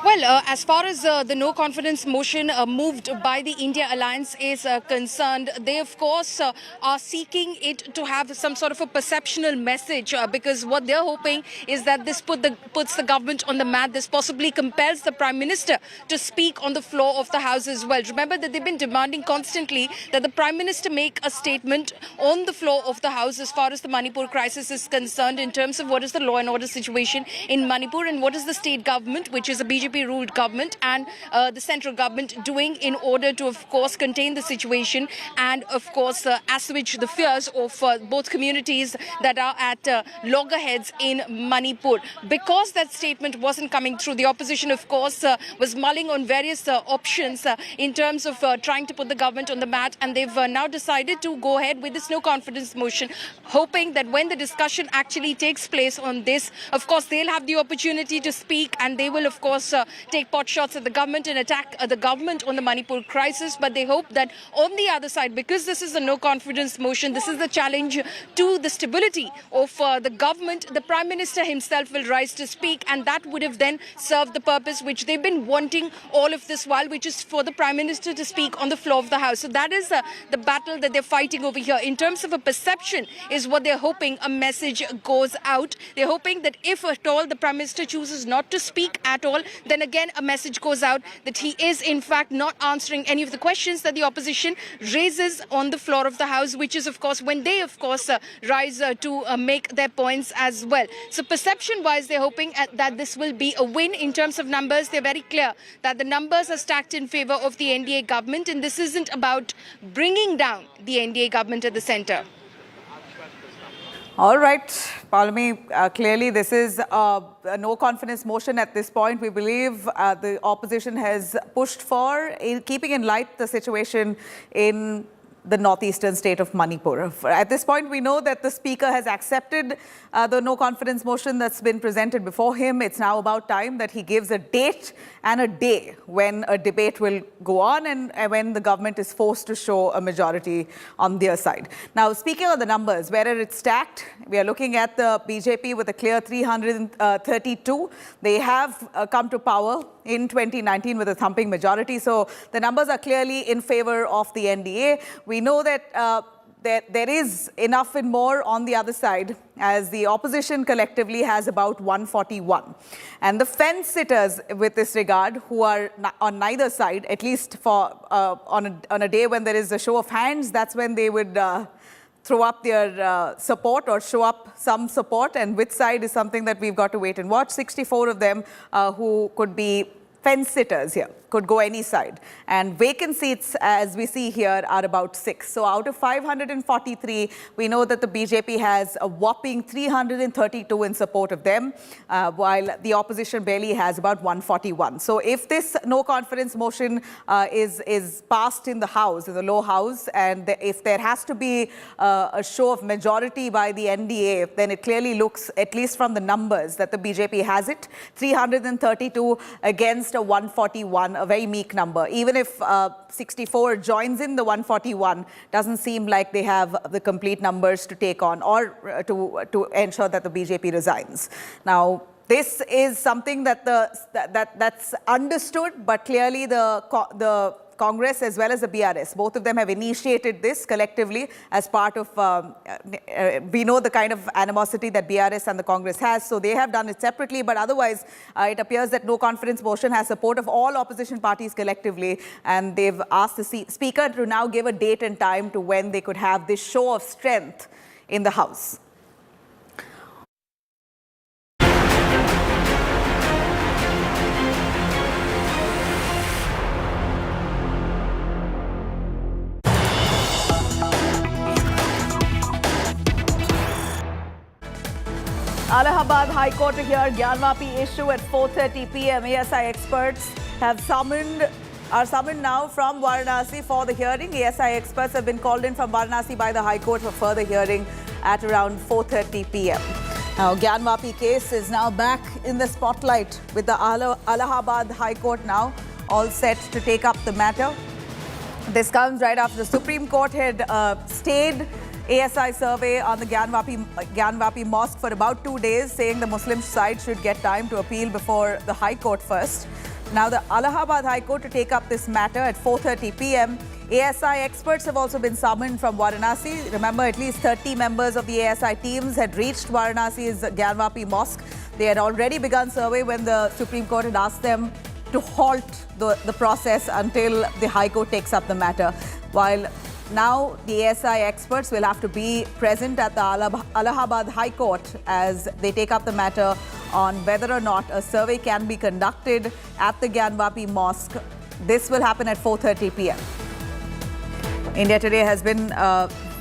Well, as far as the no-confidence motion moved by the India Alliance is concerned, they of course are seeking it to have some sort of a perceptional message because what they're hoping is that this puts the government on the mat. This possibly compels the Prime Minister to speak on the floor of the House as well. Remember that they've been demanding constantly that the Prime Minister make a statement on the floor of the House as far as the Manipur crisis is concerned in terms of what is the law and order situation in Manipur and what is the state government, which is a BJP-ruled government, and the central government doing in order to, of course, contain the situation and, of course, assuage the fears of both communities that are at loggerheads in Manipur. Because that statement wasn't coming through, the opposition, of course, was mulling on various options in terms of trying to put the government on the mat, and they've now decided to go ahead with this no-confidence motion, hoping that when the discussion actually takes place on this, of course, they'll have the opportunity to speak and they will, of course, take pot shots at the government and attack the government on the Manipur crisis. But they hope that on the other side, because this is a no-confidence motion, this is the challenge to the stability of the government, the Prime Minister himself will rise to speak, and that would have then served the purpose which they've been wanting all of this while, which is for the Prime Minister to speak on the floor of the House. So that is the battle that they're fighting over here. In terms of a perception is what they're hoping a message goes out. They're hoping that if at all the Prime Minister chooses not to speak at all, then again a message goes out that he is in fact not answering any of the questions that the opposition raises on the floor of the House, which is of course when they of course rise to make their points as well. So perception wise, they're hoping that this will be a win. In terms of numbers, they're very clear that the numbers are stacked in favor of the NDA government, and this isn't about bringing down the NDA government at the centre. All right, Paulami, clearly this is a no-confidence motion at this point. We believe the opposition has pushed for keeping in light the situation in the northeastern state of Manipur. At this point, we know that the Speaker has accepted the no-confidence motion that's been presented before him. It's now about time that he gives a date and a day when a debate will go on and when the government is forced to show a majority on their side. Now, speaking of the numbers, where it's stacked, we are looking at the BJP with a clear 332. They have come to power in 2019 with a thumping majority. So the numbers are clearly in favor of the NDA. We know that there is enough and more on the other side, as the opposition collectively has about 141. And the fence sitters with this regard, who are on neither side, at least for on a day when there is a show of hands, that's when they would throw up their support or show up some support, and which side is something that we've got to wait and watch. 64 of them who could be fence sitters here, could go any side. And vacant seats, as we see here, are about 6. So out of 543, we know that the BJP has a whopping 332 in support of them, while the opposition barely has about 141. So if this no confidence motion is passed in the House, in the lower house, and if there has to be a show of majority by the NDA, then it clearly looks, at least from the numbers, that the BJP has it. 332 against a 141, a very meek number. Even if 64 joins in the 141, doesn't seem like they have the complete numbers to take on or to ensure that the BJP resigns. Now, this is something that that's understood, but clearly the Congress as well as the BRS, both of them have initiated this collectively as part of, we know the kind of animosity that BRS and the Congress has, so they have done it separately, but otherwise it appears that no confidence motion has support of all opposition parties collectively, and they've asked the Speaker to now give a date and time to when they could have this show of strength in the House. Allahabad High Court to hear Gyanvapi issue at 4:30 p.m. ASI experts are summoned now from Varanasi for the hearing. ASI experts have been called in from Varanasi by the High Court for further hearing at around 4:30 p.m. Now, Gyanvapi case is now back in the spotlight with the Allahabad High Court now all set to take up the matter. This comes right after the Supreme Court had stayed ASI survey on the Gyanvapi mosque for about 2 days, saying the Muslim side should get time to appeal before the High Court first. Now the Allahabad High Court to take up this matter at 4:30 p.m. ASI experts have also been summoned from Varanasi. Remember, at least 30 members of the ASI teams had reached Varanasi's Gyanvapi mosque. They had already begun survey when the Supreme Court had asked them to halt the process until the High Court takes up the matter. While now the ASI experts will have to be present at the Allahabad High Court as they take up the matter on whether or not a survey can be conducted at the Gyanvapi mosque. This will happen at 4:30 p.m. India Today has been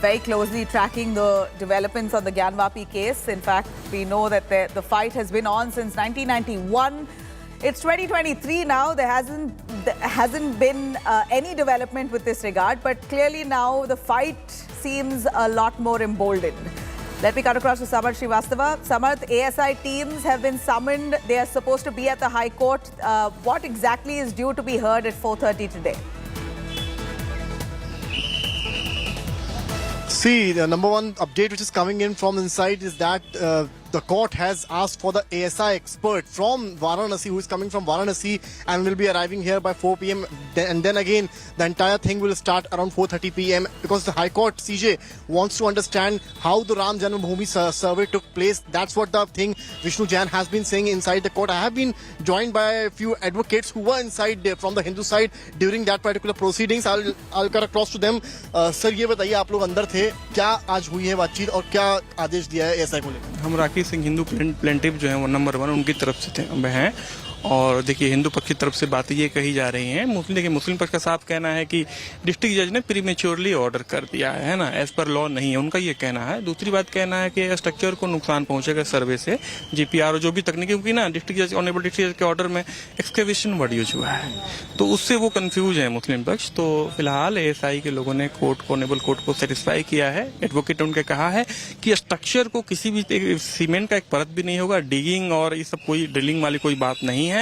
very closely tracking the developments on the Gyanvapi case. In fact, we know that the fight has been on since 1991. It's 2023 now. There hasn't been any development with this regard, but clearly now the fight seems a lot more emboldened. Let me cut across to Samarth Srivastava. Samarth, ASI teams have been summoned. They are supposed to be at the High Court. What exactly is due to be heard at 4:30 today? See, the number one update which is coming in from inside is that the court has asked for the ASI expert from Varanasi, who is coming from Varanasi and will be arriving here by 4 p.m. And then again, the entire thing will start around 4:30 p.m. because the High Court CJ wants to understand how the Ram Janmabhoomi survey took place. That's what the thing Vishnu Jain has been saying inside the court. I have been joined by a few advocates who were inside there from the Hindu side during that particular proceedings. I'll cut across to them. Sir, ये बताइए, आप लोग अंदर थे, क्या आज हुई है बातचीत और क्या आदेश दिया है ASI को लेकर? हम राकेश सिंह हिंदू प्लेंटिव जो है वो नंबर 1 उनकी तरफ से हैं। और देखिए, हिंदू पक्ष की तरफ से बातें ये कही जा रही हैं। मुस्लिम पक्ष का साफ कहना है कि डिस्ट्रिक्ट जज ने प्रीमेच्योरली ऑर्डर कर दिया है ना, एज पर लॉ नहीं है, उनका ये कहना है। दूसरी बात कहना है कि स्ट्रक्चर को नुकसान पहुंचेगा सर्वे से, जीपीआर और जो भी तकनीकी, क्योंकि ना डिस्ट्रिक्ट जज, ऑनरेबल डिस्ट्रिक्ट जज के ऑर्डर में एक्सकेवेशन वर्ड यूज हुआ है, तो उससे वो कंफ्यूज है मुस्लिम पक्ष। तो फिलहाल एएसआई के लोगों ने कोर्ट को, ऑनरेबल कोर्ट को सेटिस्फाई किया है। एडवोकेट उनके कहा है कि स्ट्रक्चर को किसी भी सीमेंट का एक परत भी नहीं होगा, डिगिंग और ये सब कोई ड्रिलिंग वाली कोई बात नहीं है,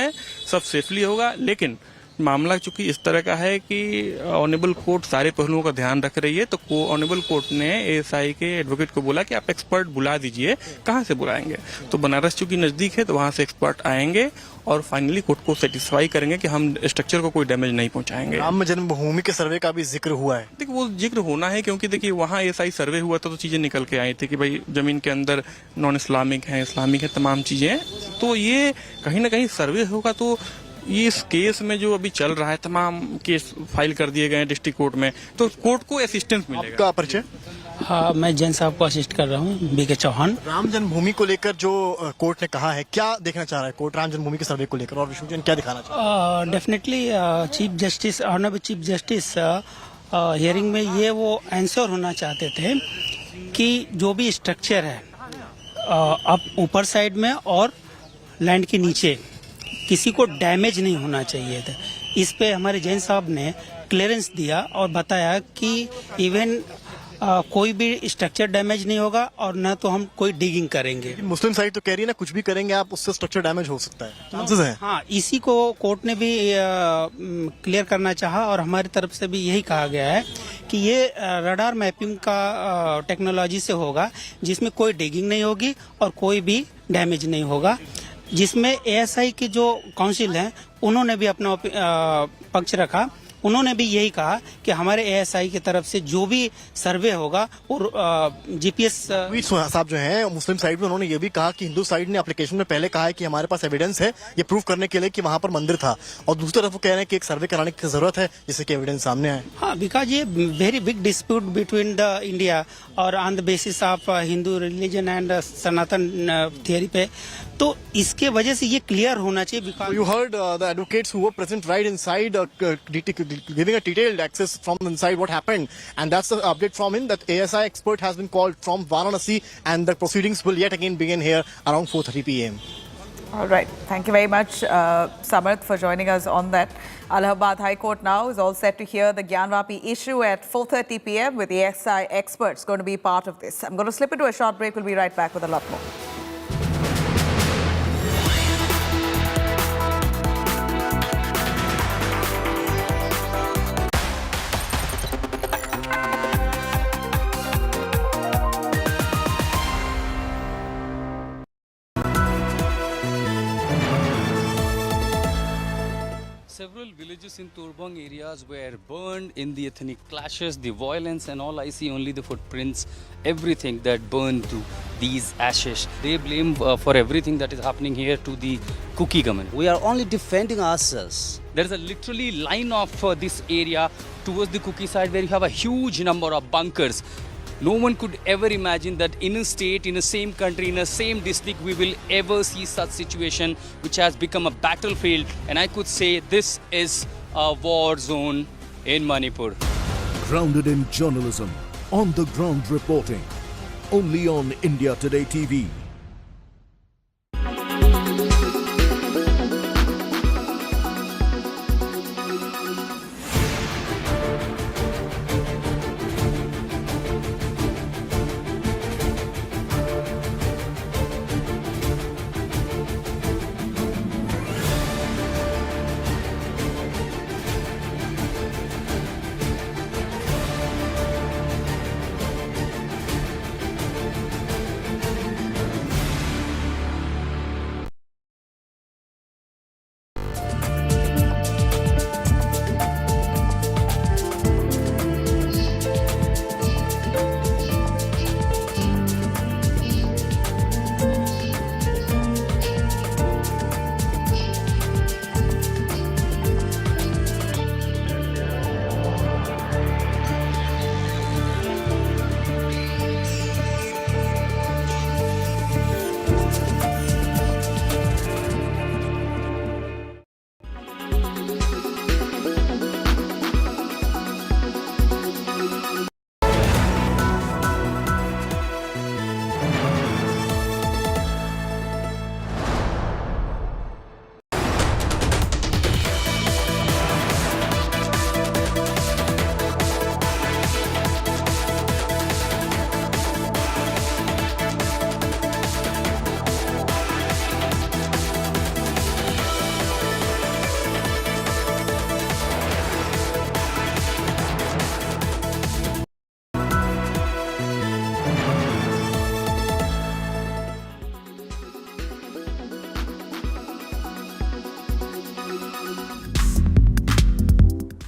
सब सेफली होगा। लेकिन मामला चूंकि इस तरह का है कि ऑनरेबल कोर्ट सारे पहलुओं का ध्यान रख रही है, तो ऑनरेबल कोर्ट ने एएसआई के एडवोकेट को बोला कि आप एक्सपर्ट बुला दीजिए। कहाँ से बुलाएंगे? तो बनारस चूंकि नजदीक है, तो वहां से एक्सपर्ट आएंगे और फाइनली कोर्ट को सेटिस्फाई करेंगे कि हम स्ट्रक्चर को कोई डैमेज नहीं पहुंचाएंगे। राम जन्मभूमि के सर्वे का भी जिक्र हुआ है। देखिए, वो जिक्र होना है क्योंकि देखिए वहाँ एएसआई सर्वे हुआ था तो चीजें निकल के आई थी कि भाई जमीन के अंदर नॉन इस्लामिक है, इस्लामिक है, तमाम चीजें। तो ये कहीं ना कहीं सर्वे होगा तो इस केस में जो अभी चल रहा है, तमाम केस फाइल कर दिए गए हैं डिस्ट्रिक्ट कोर्ट में, तो कोर्ट को असिस्टेंस मिलेगा। आपका परिचय? हाँ, मैं जैन साहब को असिस्ट कर रहा हूँ, बीके चौहान। राम जन्मभूमि को लेकर जो कोर्ट ने कहा है, क्या देखना चाह रहा है कोर्ट राम जन्मभूमि के सर्वे को लेकर, और विष्णु जैन क्या दिखाना चाह रहा है? Definitely chief justice, honourable chief justice hearing में ये वो आंसर होना चाहते थे कि जो भी स्ट्रक्चर है अब ऊपर साइड में और लैंड के नीचे किसी को डैमेज नहीं होना चाहिए था। इस पे हमारे जैन साहब ने क्लियरेंस दिया और बताया कि इवन कोई भी स्ट्रक्चर डैमेज नहीं होगा और न तो हम कोई डिगिंग करेंगे। मुस्लिम साइड तो कह रही है ना, कुछ भी करेंगे आप उससे स्ट्रक्चर डैमेज हो सकता है, चांसेस है। हाँ, इसी को कोर्ट ने भी क्लियर करना चाहा और हमारी तरफ से भी यही कहा गया है कि ये रडार मैपिंग का टेक्नोलॉजी से होगा, जिसमें कोई डिगिंग नहीं होगी और कोई भी डैमेज नहीं होगा, जिसमें ASI की जो काउंसिल है उन्होंने भी अपना पक्ष रखा। उन्होंने भी यही कहा कि हमारे ASI की तरफ से जो भी सर्वे होगा और GPS साहब जो हैं मुस्लिम साइड में, उन्होंने ये भी कहा कि हिंदू साइड ने एप्लीकेशन में पहले कहा है कि हमारे पास एविडेंस है ये प्रूव करने के लिए कि वहाँ पर मंदिर था, और दूसरी तरफ वो कह रहे हैं कि एक सर्वे कराने की जरूरत है जिससे कि एविडेंस सामने आए। हाँ, बिकॉज ये very big dispute between the India और on the basis of Hindu religion and Sanatan theory पे, तो इसके वजह से ये क्लियर होना चाहिए। Because you heard the advocates who were present right inside giving a detailed access from inside what happened, and that's the update from him that ASI expert has been called from Varanasi and the proceedings will yet again begin here around 4:30 p.m. All right. Thank you very much, Samarth, for joining us on that. Allahabad High Court now is all set to hear the Gyanvapi issue at 4:30 p.m. with the ASI experts going to be part of this. I'm going to slip into a short break. We'll be right back with a lot more. Several villages in Turbang areas were burned in the ethnic clashes, the violence and all. I see only the footprints, everything that burned to these ashes. They blame for everything that is happening here to the Kuki government. We are only defending ourselves. There is a literally line of this area towards the Kuki side where you have a huge number of bunkers. No one could ever imagine that in a state, in the same country, in the same district, we will ever see such situation which has become a battlefield. And I could say this is a war zone in Manipur. Grounded in journalism, on the ground reporting, only on India Today TV.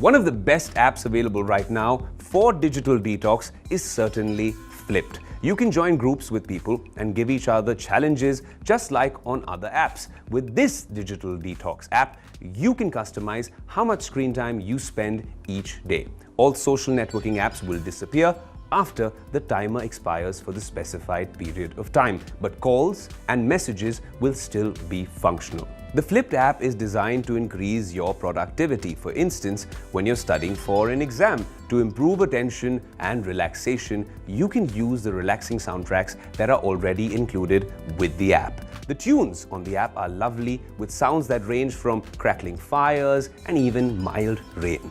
One of the best apps available right now for digital detox is certainly Flipped. You can join groups with people and give each other challenges just like on other apps. With this digital detox app, you can customize how much screen time you spend each day. All social networking apps will disappear after the timer expires for the specified period of time, but calls and messages will still be functional. The flipped app is designed to increase your productivity. For instance, when you're studying for an exam, to improve attention and relaxation, you can use the relaxing soundtracks that are already included with the app. The tunes on the app are lovely, with sounds that range from crackling fires and even mild rain.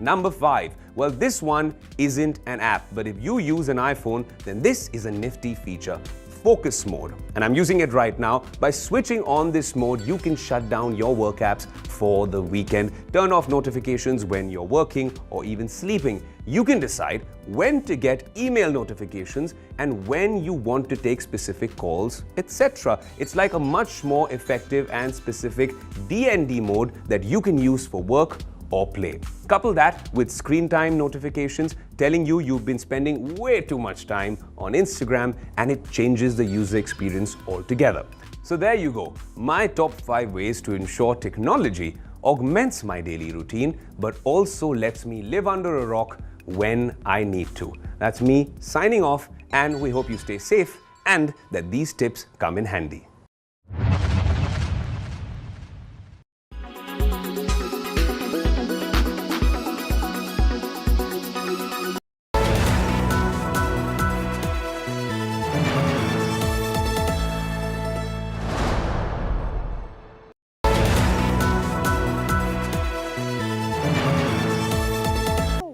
Number 5. Well, this one isn't an app, but if you use an iPhone, then this is a nifty feature. Focus mode. And I'm using it right now. By switching on this mode, you can shut down your work apps for the weekend, turn off notifications when you're working or even sleeping. You can decide when to get email notifications and when you want to take specific calls, etc. It's like a much more effective and specific DND mode that you can use for work or play. Couple that with screen time notifications telling you you've been spending way too much time on Instagram, and it changes the user experience altogether. So there you go, my top 5 ways to ensure technology augments my daily routine but also lets me live under a rock when I need to. That's me signing off, and we hope you stay safe and that these tips come in handy.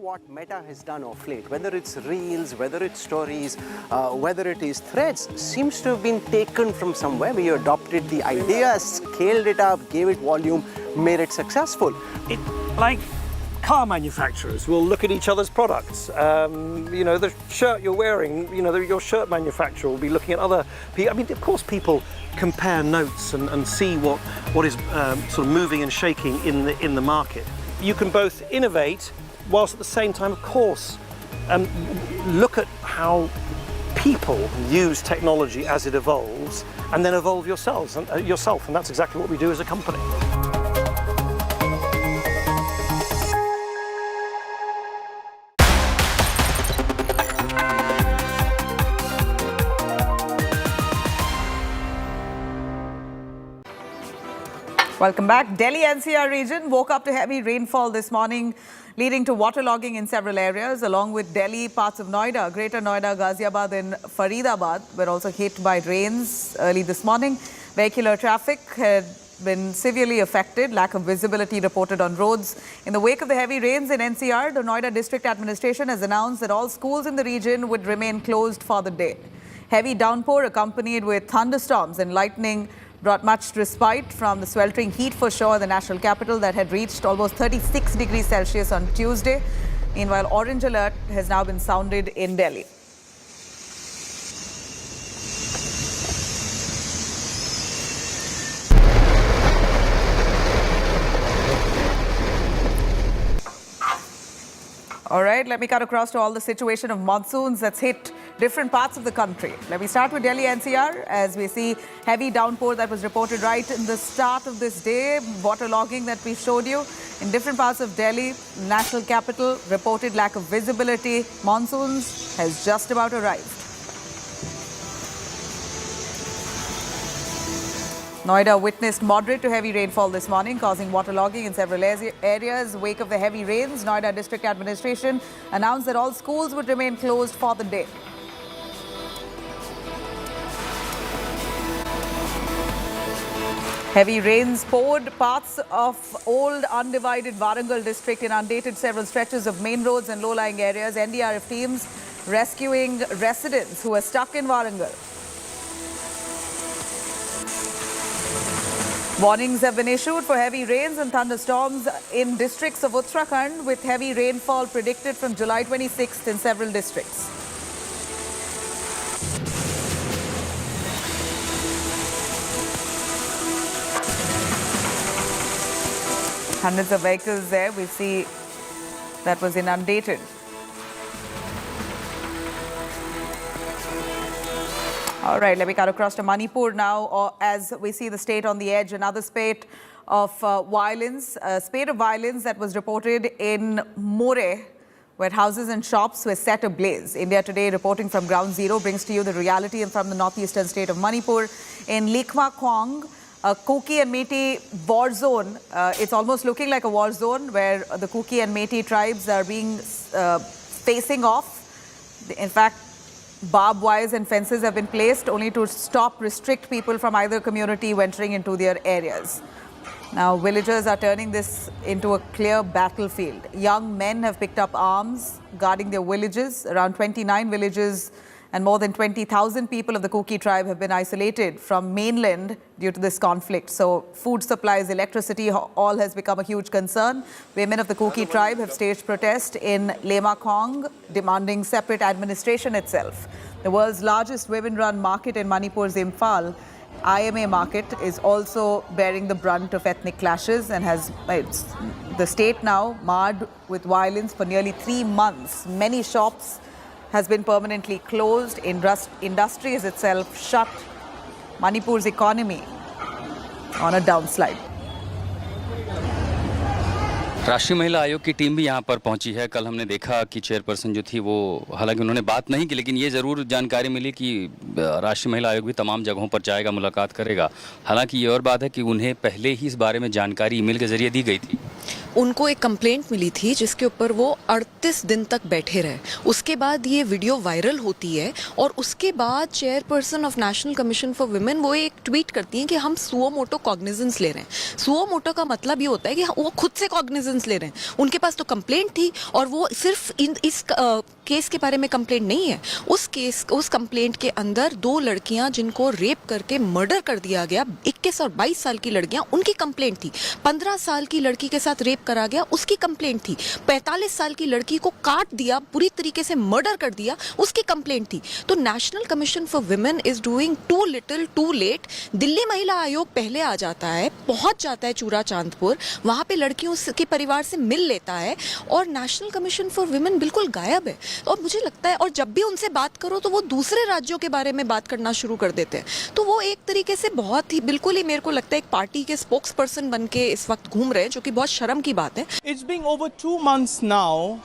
What Meta has done of late, whether it's Reels, whether it's Stories, whether it is Threads, seems to have been taken from somewhere. We adopted the idea, scaled it up, gave it volume, made it successful. Like car manufacturers will look at each other's products. You know, the shirt you're wearing, you know, your shirt manufacturer will be looking at other people. I mean, of course, people compare notes and see what is sort of moving and shaking in the market. You can both innovate whilst at the same time, of course, look at how people use technology as it evolves, and then evolve yourself, and that's exactly what we do as a company. Welcome back. Delhi NCR region woke up to heavy rainfall this morning, leading to waterlogging in several areas. Along with Delhi, parts of Noida, Greater Noida, Ghaziabad and Faridabad were also hit by rains early this morning. Vehicular traffic had been severely affected. Lack of visibility reported on roads. In the wake of the heavy rains in NCR, the Noida District Administration has announced that all schools in the region would remain closed for the day. Heavy downpour accompanied with thunderstorms and lightning brought much respite from the sweltering heat for sure in the national capital that had reached almost 36 degrees Celsius on Tuesday. Meanwhile, orange alert has now been sounded in Delhi. All right, let me cut across to all the situation of monsoons that's hit different parts of the country. Let me start with Delhi NCR as we see heavy downpour that was reported right in the start of this day. Waterlogging that we showed you in different parts of Delhi, national capital, reported lack of visibility. Monsoons has just about arrived. Noida witnessed moderate to heavy rainfall this morning, causing waterlogging in several areas. Wake of the heavy rains, Noida District Administration announced that all schools would remain closed for the day. Heavy rains poured parts of old undivided Warangal district, inundated several stretches of main roads and low-lying areas. NDRF teams rescuing residents who were stuck in Warangal. Warnings have been issued for heavy rains and thunderstorms in districts of Uttarakhand, with heavy rainfall predicted from July 26th in several districts. Hundreds of vehicles there, we see that was inundated. All right, let me cut across to Manipur now. As we see the state on the edge, another spate of violence, a spate of violence that was reported in More, where houses and shops were set ablaze. India Today, reporting from Ground Zero, brings to you the reality from the northeastern state of Manipur. In Likhwa Kwang, a Kuki and Meitei war zone. It's almost looking like a war zone where the Kuki and Meitei tribes are being facing off. In fact, barbed wires and fences have been placed only to restrict people from either community venturing into their areas. Now, villagers are turning this into a clear battlefield. Young men have picked up arms, guarding their villages. Around 29 villages and more than 20,000 people of the Kuki tribe have been isolated from mainland due to this conflict. So, food supplies, electricity, all has become a huge concern. Women of the Kuki tribe have staged protest in Lema Kong, demanding separate administration itself. The world's largest women-run market in Manipur's Imphal, IMA market, is also bearing the brunt of ethnic clashes and has the state now marred with violence for nearly 3 months. Many shops has been permanently closed. Industry is itself shut. Manipur's economy on a downslide. राष्ट्रीय महिला आयोग की team भी यहाँ पर पहुंची है। कल हमने देखा कि चेयरपर्सन जो थी वो, हालांकि उन्होंने बात नहीं की, लेकिन ये ज़रूर जानकारी मिली कि राष्ट्रीय महिला आयोग भी तमाम जगहों पर जाएगा, मुलाकात करेगा। हालांकि ये और बात है कि उन्हें पहले ही इस बारे में जानकारी ईमेल के जरिए दी गई थी। उनको एक कंप्लेंट मिली थी जिसके ऊपर वो 38 दिन तक बैठे रहे। उसके बाद ये वीडियो वायरल होती है और उसके बाद chairperson of national Commission for women वो एक ट्वीट करती हैं कि हम सुओ मोटो कॉग्निजेंस ले रहे हैं। सुओ मोटो का मतलब ये होता है कि वो खुद से कॉग्निजेंस ले रहे हैं। उनके पास तो कंप्लेंट थी और वो सिर्फ इस केस के बारे में कंप्लेंट नहीं है। उस कंप्लेंट के अंदर 2 लड़कियां जिनको रेप करके मर्डर कर दिया गया, 21 और 22 साल की लड़कियां, उनकी कंप्लेंट थी। 15 साल की लड़की के साथ रेप करा गया, उसकी कंप्लेंट थी। 45 साल की लड़की को काट दिया, पूरी तरीके से मर्डर कर दिया, उसकी कंप्लेंट थी। तो National Commission for Women is doing too little too late. Delhi महिला आयोग पहले आ जाता है, पहुंच जाता है चूरा चांदपुर, वहां पे लड़कियों के परिवार से मिल लेता है और नेशनल कमीशन फॉर वुमेन बिल्कुल गायब है। और मुझे लगता है, और जब भी उनसे बात करो तो वो दूसरे राज्यों के बारे में बात करना शुरू कर देते हैं। तो वो एक तरीके से बहुत ही, बिल्कुल ही मेरे को लगता है एक पार्टी के स्पोक्स पर्सन बन के इस वक्त घूम रहे हैं, जो कि बहुत शर्म की बात है। It's been over 2 months now.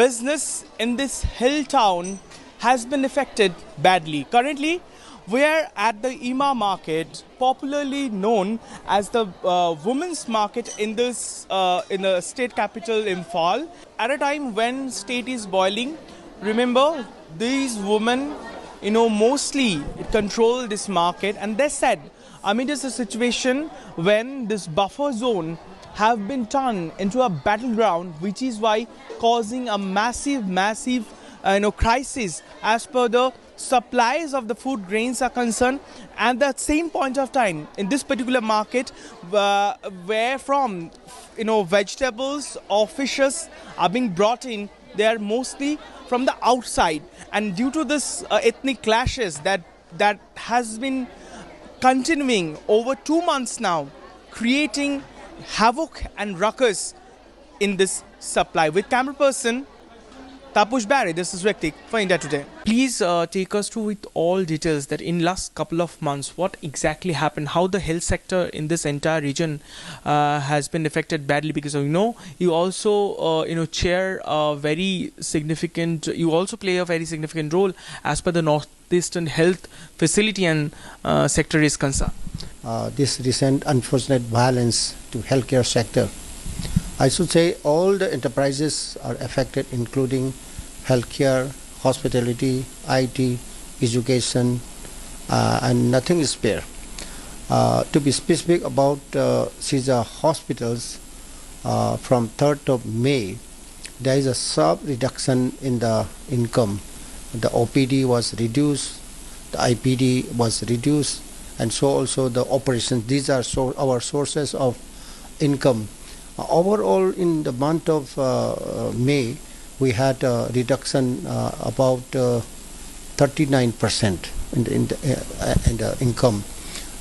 Business in this hill town has been affected badly. Currently, we are at the Ima market, popularly known as the women's market in the state capital Imphal. At a time when state is boiling, remember these women, mostly control this market, and they said, amid a situation when this buffer zone have been turned into a battleground, which is why causing a massive crisis as per the supplies of the food grains are concerned. And at the same point of time, in this particular market, where from vegetables or fishes are being brought in, they are mostly from the outside. And due to this ethnic clashes that has been continuing over 2 months now, creating havoc and ruckus in this supply. With camera person Tapush Barry, this is Rektik for India Today. Please take us through with all details that in last couple of months, what exactly happened, how the health sector in this entire region has been affected badly, because you also chair a very significant, you also play a very significant role as per the Northeastern Health Facility and sector is concerned. This recent unfortunate violence to healthcare sector, I should say all the enterprises are affected, including healthcare, hospitality, IT, education, and nothing is spare. To be specific about Caesar hospitals, from 3rd of May, there is a sharp reduction in the income. The OPD was reduced, the IPD was reduced, and so also the operations. These are our sources of income. Overall, in the month of May, we had a reduction about 39% in the income,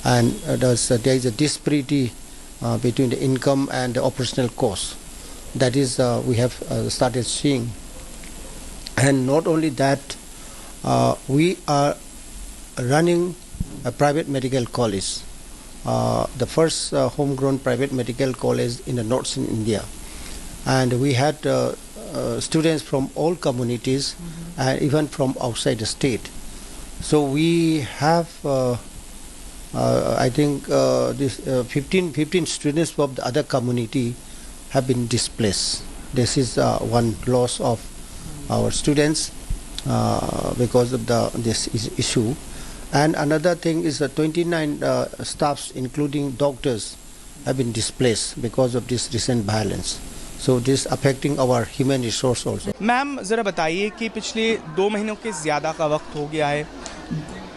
and there is a disparity between the income and the operational costs. That is, we have started seeing, and not only that, we are running a private medical college, the first homegrown private medical college in the northern India. And we had students from all communities, and even from outside the state. So we have, I think, this 15 students from the other community have been displaced. This is one loss of our students because of this issue. And another thing is that 29 staffs, including doctors, have been displaced because of this recent violence. So this affecting our human resource also. Ma'am ज़रा बताइए कि पिछले 2 महीनों के ज़्यादा का वक्त हो गया है,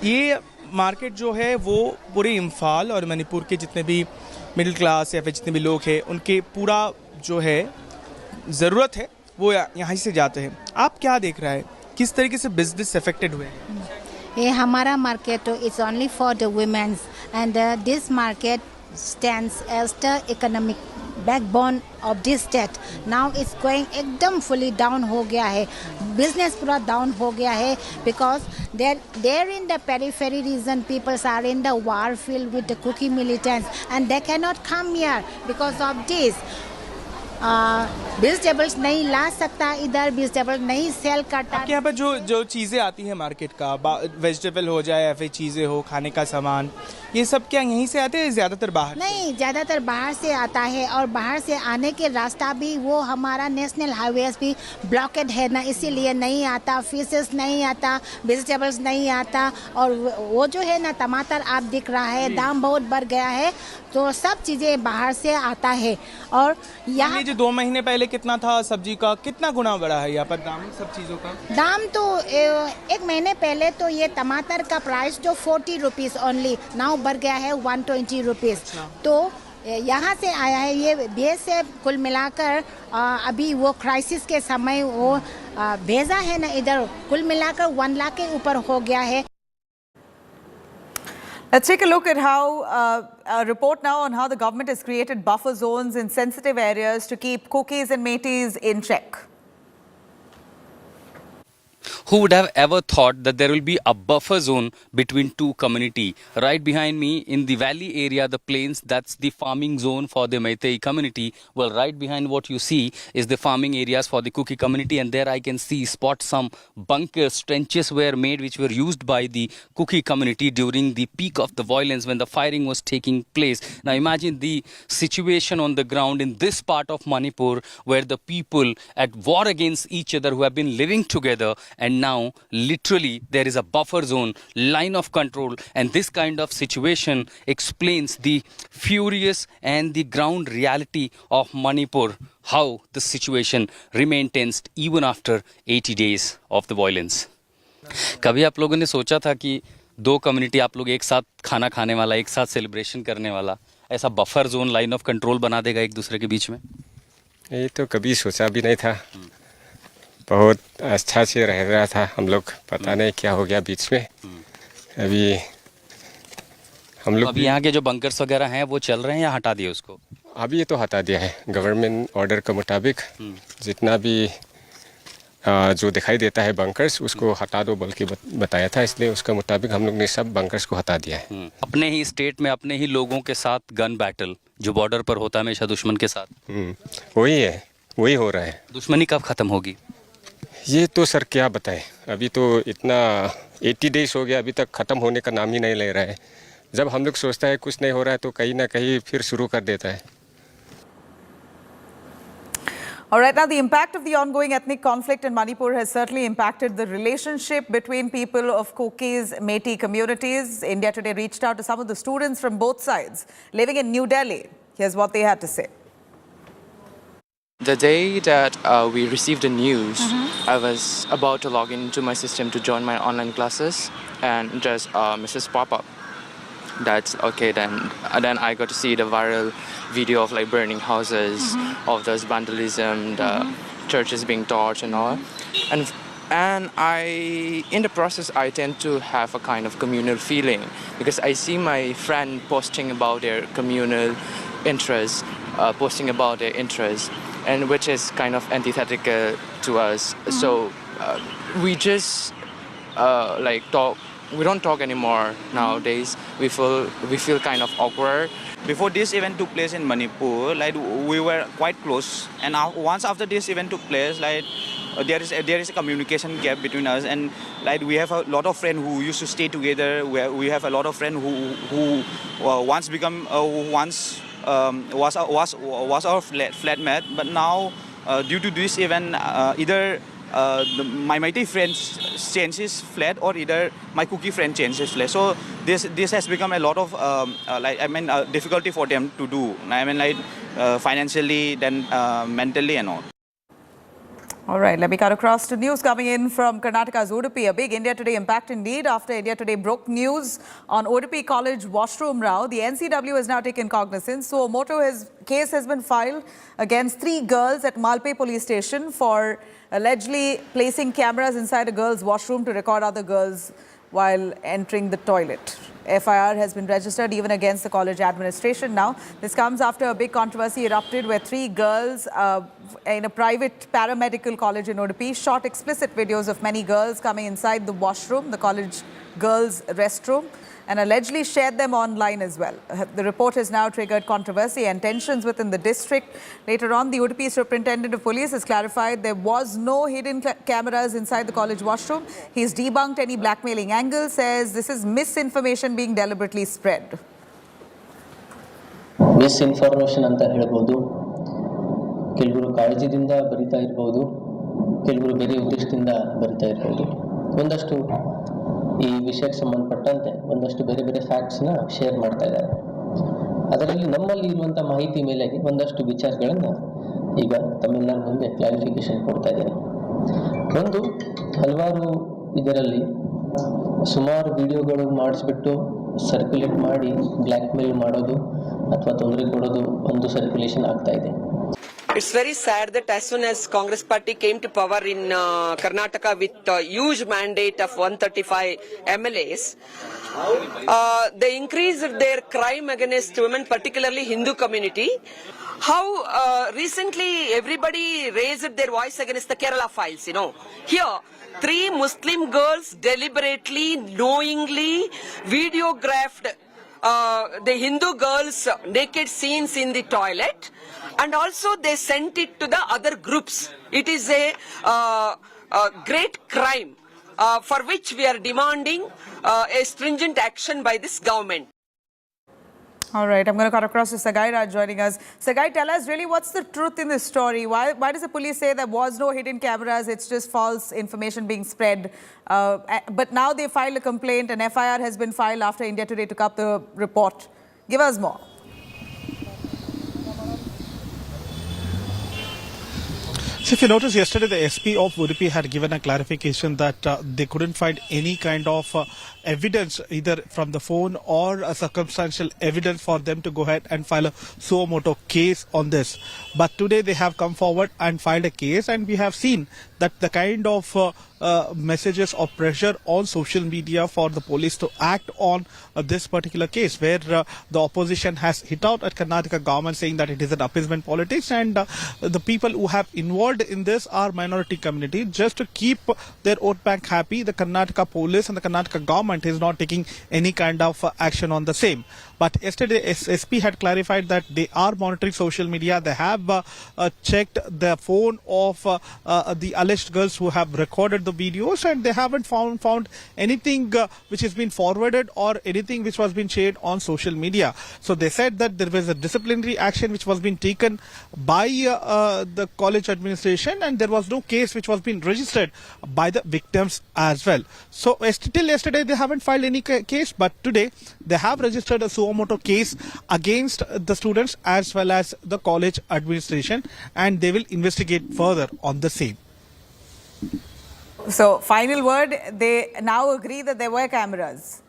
ये मार्केट जो है वो पूरे इम्फाल और मणिपुर के जितने भी मिडिल क्लास या फिर जितने भी लोग हैं उनके पूरा जो है ज़रूरत है वो यहाँ से जाते हैं. आप क्या देख रहा है, किस तरीके से बिजनेस अफेक्टेड हुए हैं? ये हमारा market is only for the womens and this market stands as the economic backbone of this state. Now it's going एकदम फुली डाउन हो गया है, बिजनेस पूरा डाउन हो गया है because there in the periphery region peoples are in the war field with the Kuki militants and they can not come here because of this. Vegetables नहीं ला सकता इधर, वेजिटेबल नहीं सेल करता. आपके यहाँ पर जो चीज़ें आती हैं मार्केट का, वेजिटेबल हो जाए या फिर चीज़ें हो, खाने का सामान, ये सब क्या यहीं से आते हैं ज़्यादातर बाहर? नहीं, ज़्यादातर बाहर से आता है और बाहर से आने के रास्ता भी वो हमारा नेशनल हाईवेज भी ब्लॉकेड है ना, इसीलिए नहीं आता. फिशेस नहीं आता, वेजिटेबल्स नहीं आता और वो जो है ना टमाटर आप दिख रहा है दाम बहुत बढ़ गया है, तो सब चीज़ें बाहर से आता है. और यहाँ जो 2 महीने पहले कितना था सब्जी का, कितना गुना बढ़ा है यहाँ पर दाम सब चीज़ों का? दाम तो 1 महीने पहले तो ये टमाटर का प्राइस जो 40 रुपीज़ ओनली, नाउ बढ़ गया है 120 रुपीज़. तो यहाँ से आया है ये भेज से कुल मिलाकर अभी वो क्राइसिस के समय वो भेजा है ना इधर, कुल मिलाकर 1 लाख के ऊपर हो गया है. Let's take a look at how a report now on how the government has created buffer zones in sensitive areas to keep Kukis and Metis in check. Who would have ever thought that there will be a buffer zone between two communities? Right behind me in the valley area, the plains, that's the farming zone for the Meitei community. Well, right behind what you see is the farming areas for the Kuki community, and there I can spot some bunkers, trenches were made which were used by the Kuki community during the peak of the violence when the firing was taking place. Now imagine the situation on the ground in this part of Manipur where the people at war against each other who have been living together, and now literally there is a buffer zone, line of control, and this kind of situation explains the furious and the ground reality of Manipur, how the situation remained tensed even after 80 days of the violence. कभी आप लोगों ने सोचा था कि 2 community आप लोग एक साथ खाना खाने वाला, एक साथ सेलिब्रेशन करने वाला, ऐसा buffer zone, line of control बना देगा एक दूसरे के बीच में? ये तो कभी सोचा भी नहीं था. बहुत अच्छा से रह रहा था हम लोग, पता नहीं क्या हो गया बीच में. अभी हम लोग अभी यहाँ के जो बंकर्स वगैरह हैं वो चल रहे हैं या हटा दिए उसको? अभी ये तो हटा दिया है गवर्नमेंट ऑर्डर के मुताबिक. जितना भी जो दिखाई देता है बंकर्स उसको हटा दो बल्कि बताया था, इसलिए उसके मुताबिक हम लोग ने सब बंकर्स को हटा दिया है. अपने ही स्टेट में अपने ही लोगों के साथ गन बैटल जो बॉर्डर पर होता है हमेशा दुश्मन के साथ, वही है, वही हो रहा है. दुश्मनी कब खत्म होगी ये तो सर क्या बताए, अभी तो इतना 80 डेज हो गया, अभी तक ख़त्म होने का नाम ही नहीं ले रहा है. जब हम लोग सोचता है कुछ नहीं हो रहा है तो कहीं ना कहीं फिर शुरू कर देता है. All right, now the impact of the ongoing ethnic conflict in Manipur has certainly impacted the relationship between people of Kukis, Metis communities. India Today reached out to some of the students from both sides living in New Delhi. Here's what they had to say. The day that we received the news, I was about to log into my system to join my online classes, and just message pop up. That's okay. Then I got to see the viral video of like burning houses, of this vandalism, the churches being torched and all. And I, in the process, I tend to have a kind of communal feeling because I see my friend posting about their communal interests, posting about their interests, and which is kind of antithetical to us. So we just like talk we don't talk anymore nowadays. We feel kind of awkward. Before this event took place in Manipur, like we were quite close, and once after this event took place, like there is a communication gap between us, and like we have a lot of friends who used to stay together. We have a lot of friends who once become was our flatmate, but now due to this event, either my mighty friends changes flat, or either my cookie friend changes flat. So this has become a lot of difficulty for them to do. Financially, then mentally and all. All right, let me cut across to news coming in from Karnataka's Udupi. A big India Today impact indeed after India Today broke news on Udupi College washroom row. The NCW has now taken cognizance. So a case has been filed against 3 girls at Malpe police station for allegedly placing cameras inside a girl's washroom to record other girls while entering the toilet. FIR has been registered even against the college administration now. This comes after a big controversy erupted where 3 girls in a private paramedical college in Udupi shot explicit videos of many girls coming inside the washroom, the college girls' restroom, and allegedly shared them online as well. The report has now triggered controversy and tensions within the district. Later on, the Udupi Superintendent of Police has clarified there was no hidden cameras inside the college washroom. He's debunked any blackmailing angle, says this is misinformation being deliberately spread. Misinformation ಅಂತ ಹೇಳ್ಬೋದು. ಕೆಲವರು ಕಾಳಜಿದಿಂದ ಬರಿತಾ ಇರಬಹುದು, ಕೆಲವರು ಬೇರೆ ಉದ್ದೇಶದಿಂದ ಬರಿತಾ ಇರಬಹುದು. ಒಂದಷ್ಟು ಈ ವಿಷಯಕ್ಕೆ ಸಂಬಂಧಪಟ್ಟಂತೆ ಒಂದಷ್ಟು ಬೇರೆ ಬೇರೆ ಫ್ಯಾಕ್ಟ್ಸ್ನ ಶೇರ್ ಮಾಡ್ತಾ ಇದ್ದಾರೆ. ಅದರಲ್ಲಿ ನಮ್ಮಲ್ಲಿ ಇರುವಂಥ ಮಾಹಿತಿ ಮೇಲೆ ಒಂದಷ್ಟು ವಿಚಾರಗಳನ್ನು ಈಗ ತಮ್ಮೆಲ್ಲರ ಮುಂದೆ ಕ್ಲಾರಿಫಿಕೇಶನ್ ಕೊಡ್ತಾ ಇದ್ದೇನೆ. ಒಂದು, ಹಲವಾರು ಇದರಲ್ಲಿ ಸುಮಾರು ವಿಡಿಯೋಗಳು ಮಾಡಿಸ್ಬಿಟ್ಟು ಸರ್ಕ್ಯುಲೇಟ್ ಮಾಡಿ ಬ್ಲ್ಯಾಕ್ ಮೇಲ್ ಮಾಡೋದು ಅಥವಾ ತೊಂದರೆ ಕೊಡೋದು ಒಂದು ಸರ್ಕ್ಯುಲೇಷನ್ ಆಗ್ತಾ ಇದೆ. It's very sad that as soon as Congress party came to power in Karnataka with a huge mandate of 135 MLAs, they increased their crime against women, particularly Hindu community. How recently everybody raised their voice against the Kerala files, Here, 3 Muslim girls deliberately, knowingly videographed the Hindu girls' naked scenes in the toilet, and also they sent it to the other groups. It is a great crime for which we are demanding a stringent action by this government. All right, I'm going to cut across to Sagai Raj joining us. Sagai, tell us really what's the truth in this story? Why does the police say there was no hidden cameras, it's just false information being spread? But now they filed a complaint, and FIR has been filed after India Today took up the report. Give us more. So if you notice, yesterday the SP of Udupi had given a clarification that they couldn't find any kind of evidence either from the phone or a circumstantial evidence for them to go ahead and file a suo moto case on this. But today they have come forward and filed a case, and we have seen that the kind of messages of pressure on social media for the police to act on this particular case, where the opposition has hit out at Karnataka government saying that it is an appeasement politics, and the people who have involved in this are minority community. Just to keep their vote bank happy, the Karnataka police and the Karnataka government is not taking any kind of action on the same. But yesterday SP had clarified that they are monitoring social media. They have checked the phone of the alleged girls who have recorded the videos, and they haven't found anything which has been forwarded or anything which was being shared on social media. So they said that there was a disciplinary action which was being taken by the college administration, and there was no case which was being registered by the victims as well. So till yesterday they haven't filed any case, but today they have registered a suo moto case against the students as well as the college administration, and they will investigate further on the same. So, final word, they now agree that there were cameras.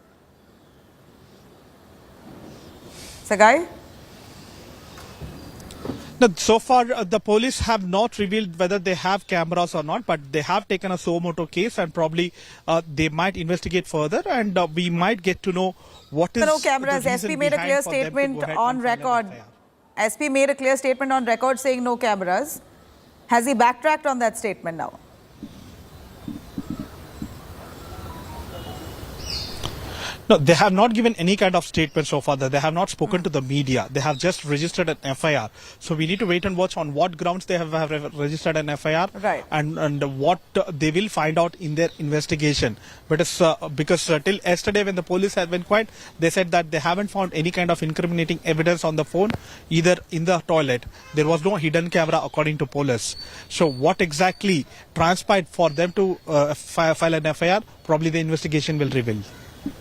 Sagai? Now, so far, the police have not revealed whether they have cameras or not, but they have taken a suo moto case, and probably they might investigate further, and we might get to know what is no cameras. the reason SP made a clear statement on record. SP made a clear statement on record saying no cameras. Has he backtracked on that statement now? No, they have not given any kind of statement so far. That they have not spoken to the media. They have just registered an FIR. So we need to wait and watch on what grounds they have registered an FIR, right? And what they will find out in their investigation. But it's, because till yesterday, when the police had been quiet, they said that they haven't found any kind of incriminating evidence on the phone, either in the toilet. There was no hidden camera, according to police. So what exactly transpired for them to file an FIR? Probably the investigation will reveal.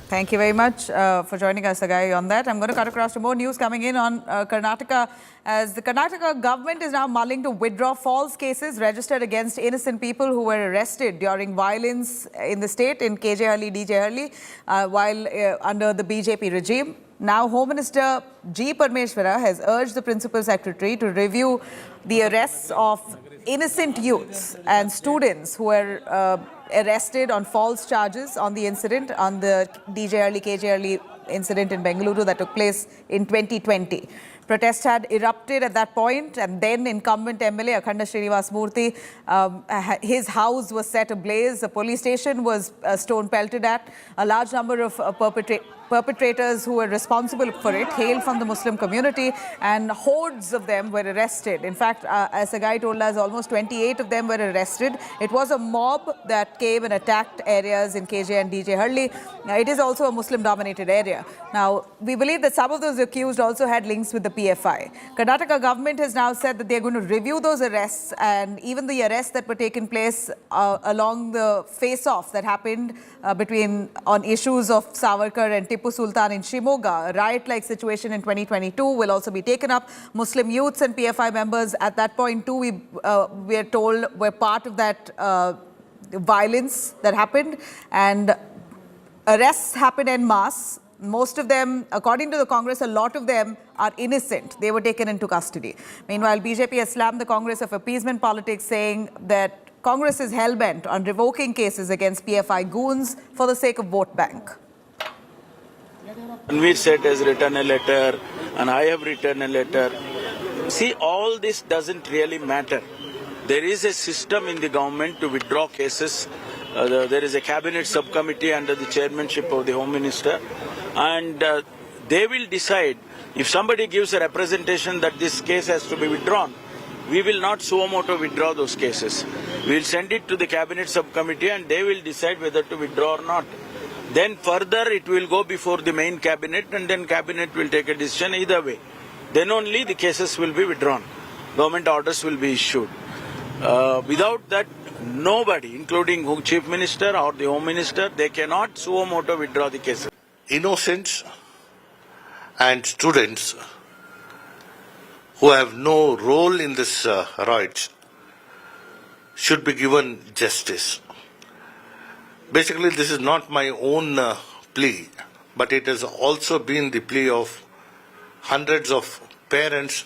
Thank you very much for joining us, Sagai, on that. I'm going to cut across to more news coming in on Karnataka, as the Karnataka government is now mulling to withdraw false cases registered against innocent people who were arrested during violence in the state in KJ DJ while under the BJP regime. Now, Home Minister G. Parmeshwara has urged the Principal Secretary to review the arrests of innocent youths and students who were arrested on false charges on the incident, on the KJ incident in Bengaluru that took place in 2020. Protests had erupted at that point, and then incumbent MLA Akhanda Srinivas Murthy, his house was set ablaze, a police station was stone pelted at. A large number of perpetrators who were responsible for it hailed from the Muslim community, and hordes of them were arrested. In fact, as a guy told us, almost 28 of them were arrested. It was a mob that came and attacked areas in KJ and DJ Halli. It is also a Muslim-dominated area. Now, we believe that some of those accused also had links with the PFI. Karnataka government has now said that they're going to review those arrests, and even the arrests that were taken place along the face-off that happened on issues of Savarkar and Tipu Sultan in Shimoga. A riot-like situation in 2022 will also be taken up. Muslim youths and PFI members at that point too, we are told, were part of that violence that happened, and arrests happened en masse. Most of them, according to the Congress, a lot of them are innocent. They were taken into custody. Meanwhile, BJP has slammed the Congress of appeasement politics, saying that Congress is hell-bent on revoking cases against PFI goons for the sake of vote bank. Ranveer Seth has written a letter, and I have written a letter. See, all this doesn't really matter. There is a system in the government to withdraw cases. There is a cabinet subcommittee under the chairmanship of the Home Minister, and they will decide. If somebody gives a representation that this case has to be withdrawn, we will not suo moto withdraw those cases. We will send it to the cabinet subcommittee, and they will decide whether to withdraw or not. Then further it will go before the main cabinet, and then cabinet will take a decision either way. Then only the cases will be withdrawn. Government orders will be issued. Without that, nobody, including Chief Minister or the Home Minister, they cannot suo moto withdraw the cases. Innocents and students who have no role in this riot should be given justice. Basically, this is not my own plea, but it has also been the plea of hundreds of parents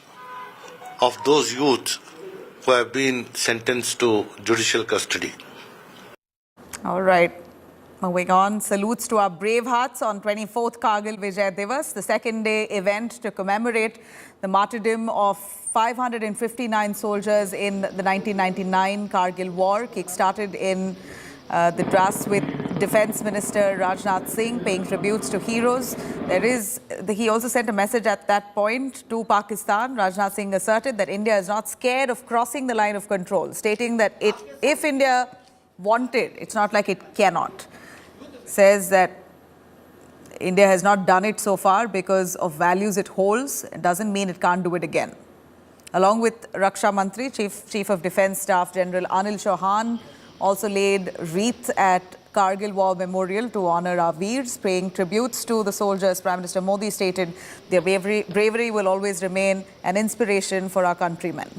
of those youths who have been sentenced to judicial custody. All right. Moving on, salutes to our brave hearts on 24th Kargil Vijay Divas, the second-day event to commemorate the martyrdom of 559 soldiers in the 1999 Kargil War, kick-started in the Dras with Defence Minister Rajnath Singh paying tributes to heroes. He also sent a message at that point to Pakistan. Rajnath Singh asserted that India is not scared of crossing the line of control, stating that if India wanted, it's not like it cannot. Says that India has not done it so far because of values it holds. It doesn't mean it can't do it again. Along with Raksha Mantri, Chief of Defence Staff General Anil Chauhan also laid wreath at Kargil War Memorial to honour our Veers, paying tributes to the soldiers. Prime Minister Modi stated their bravery will always remain an inspiration for our countrymen.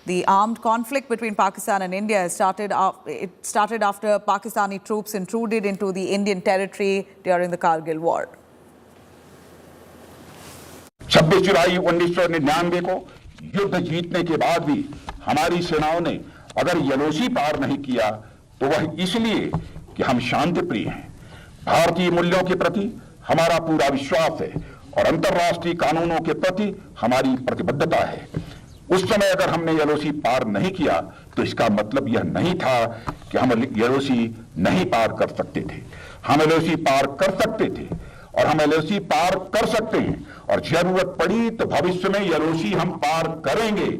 The armed conflict between Pakistan and India has started after Pakistani troops intruded into the Indian territory during the Kargil War. 26 जुलाई 1999 को युद्ध जीतने के बाद भी हमारी सेनाओं ने अगर यलोसी पार नहीं किया तो वह इसलिए कि हम शांति प्रिय हैं। भारतीय मूल्यों के प्रति हमारा पूरा विश्वास है और अंतर्राष्ट्रीय कानूनों के प्रति हमारी प्रतिबद्धता है। उस समय अगर हमने यलोसी पार नहीं किया तो इसका मतलब यह नहीं था कि हम यलोसी नहीं पार कर सकते थे। हम यलोसी पार कर सकते थे और हम एलओसी पार कर सकते हैं और जरूरत पड़ी तो भविष्य में एलओसी हम पार करेंगे।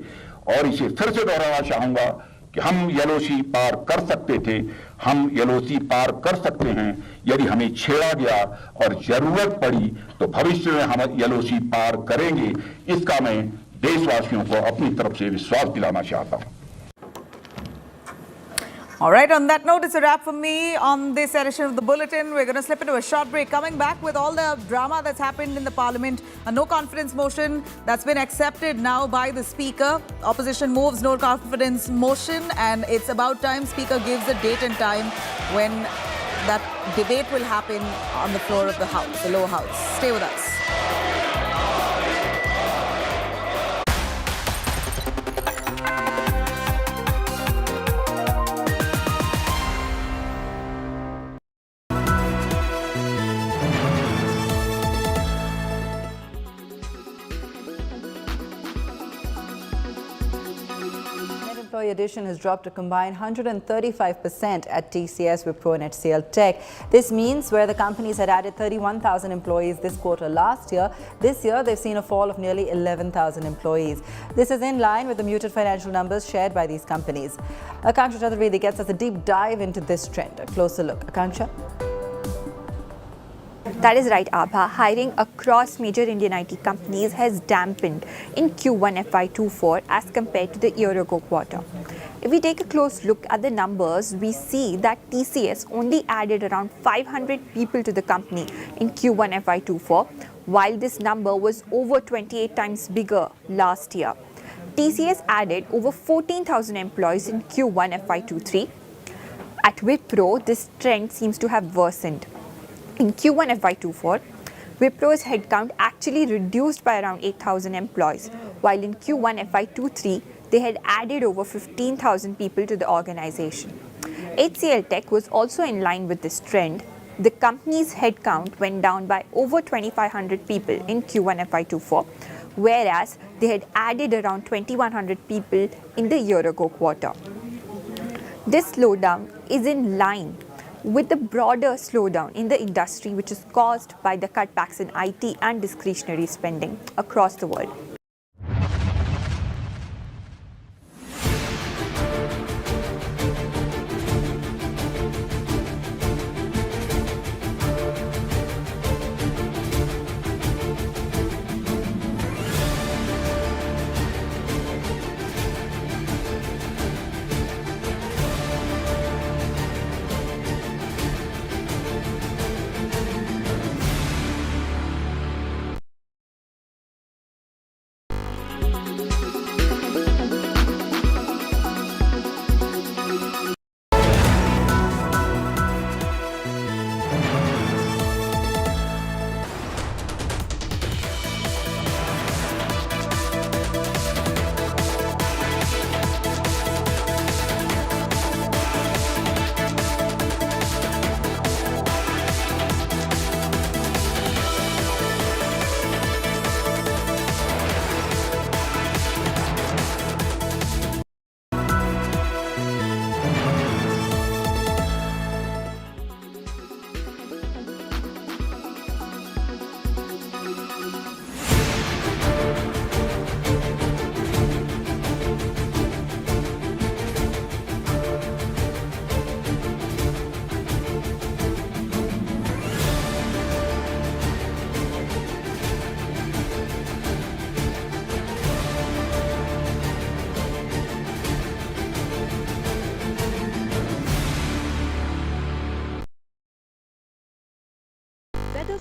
और इसे फिर से दोहराना चाहूंगा कि हम एलओसी पार कर सकते थे, हम एलओसी पार कर सकते हैं यदि हमें छेड़ा गया और जरूरत पड़ी तो भविष्य में हम एलओसी पार करेंगे। इसका मैं देशवासियों को अपनी तरफ से विश्वास दिलाना चाहता हूं। All right, on that note, it's a wrap for me on this edition of the Bulletin. We're going to slip into a short break. Coming back with all the drama that's happened in the Parliament, a no-confidence motion that's been accepted now by the Speaker. Opposition moves no-confidence motion, and it's about time Speaker gives a date and time when that debate will happen on the floor of the House, the lower house. Stay with us. Employee addition has dropped a combined 135% at TCS, Wipro and HCL Tech. This means where the companies had added 31,000 employees this quarter last year, this year they've seen a fall of nearly 11,000 employees. This is in line with the muted financial numbers shared by these companies. Akanksha Chaturvedi gets us a deep dive into this trend. A closer look. Akanksha? That is right, Abha. Hiring across major Indian IT companies has dampened in Q1 FY24 as compared to the year-ago quarter. If we take a close look at the numbers, we see that TCS only added around 500 people to the company in Q1 FY24, while this number was over 28 times bigger last year. TCS added over 14,000 employees in Q1 FY23. At Wipro, this trend seems to have worsened. In Q1 FY24, Wipro's headcount actually reduced by around 8,000 employees, while in Q1 FY23, they had added over 15,000 people to the organization. HCL Tech was also in line with this trend. The company's headcount went down by over 2,500 people in Q1 FY24, whereas they had added around 2,100 people in the year-ago quarter. This slowdown is in line with the broader slowdown in the industry, which is caused by the cutbacks in IT and discretionary spending across the world.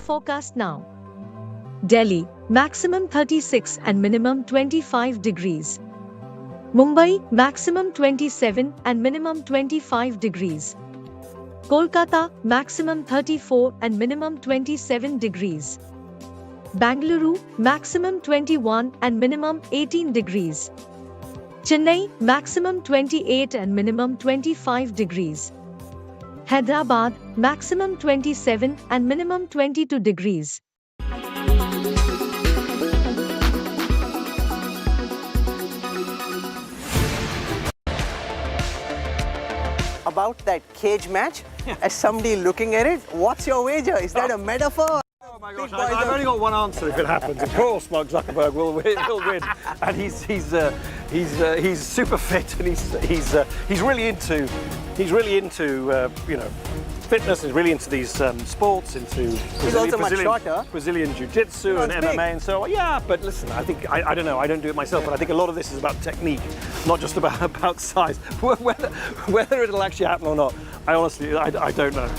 Forecast now. Delhi, maximum 36 and minimum 25 degrees. Mumbai, maximum 27 and minimum 25 degrees. Kolkata, maximum 34 and minimum 27 degrees. Bangalore, maximum 21 and minimum 18 degrees. Chennai, maximum 28 and minimum 25 degrees. Hyderabad, maximum 27 and minimum 22 degrees. About that cage match, as somebody looking at it, what's your wager? Is that a metaphor? I've only got one answer if it happens. Of course, Mark Zuckerberg will win, and he's super fit, and he's really into fitness, is really into these sports, into Brazilian jiu-jitsu and MMA and so on. Yeah, but listen, I think, I don't know, I don't do it myself, but I think a lot of this is about technique, not just about size. Whether it'll actually happen or not, I honestly, I don't know.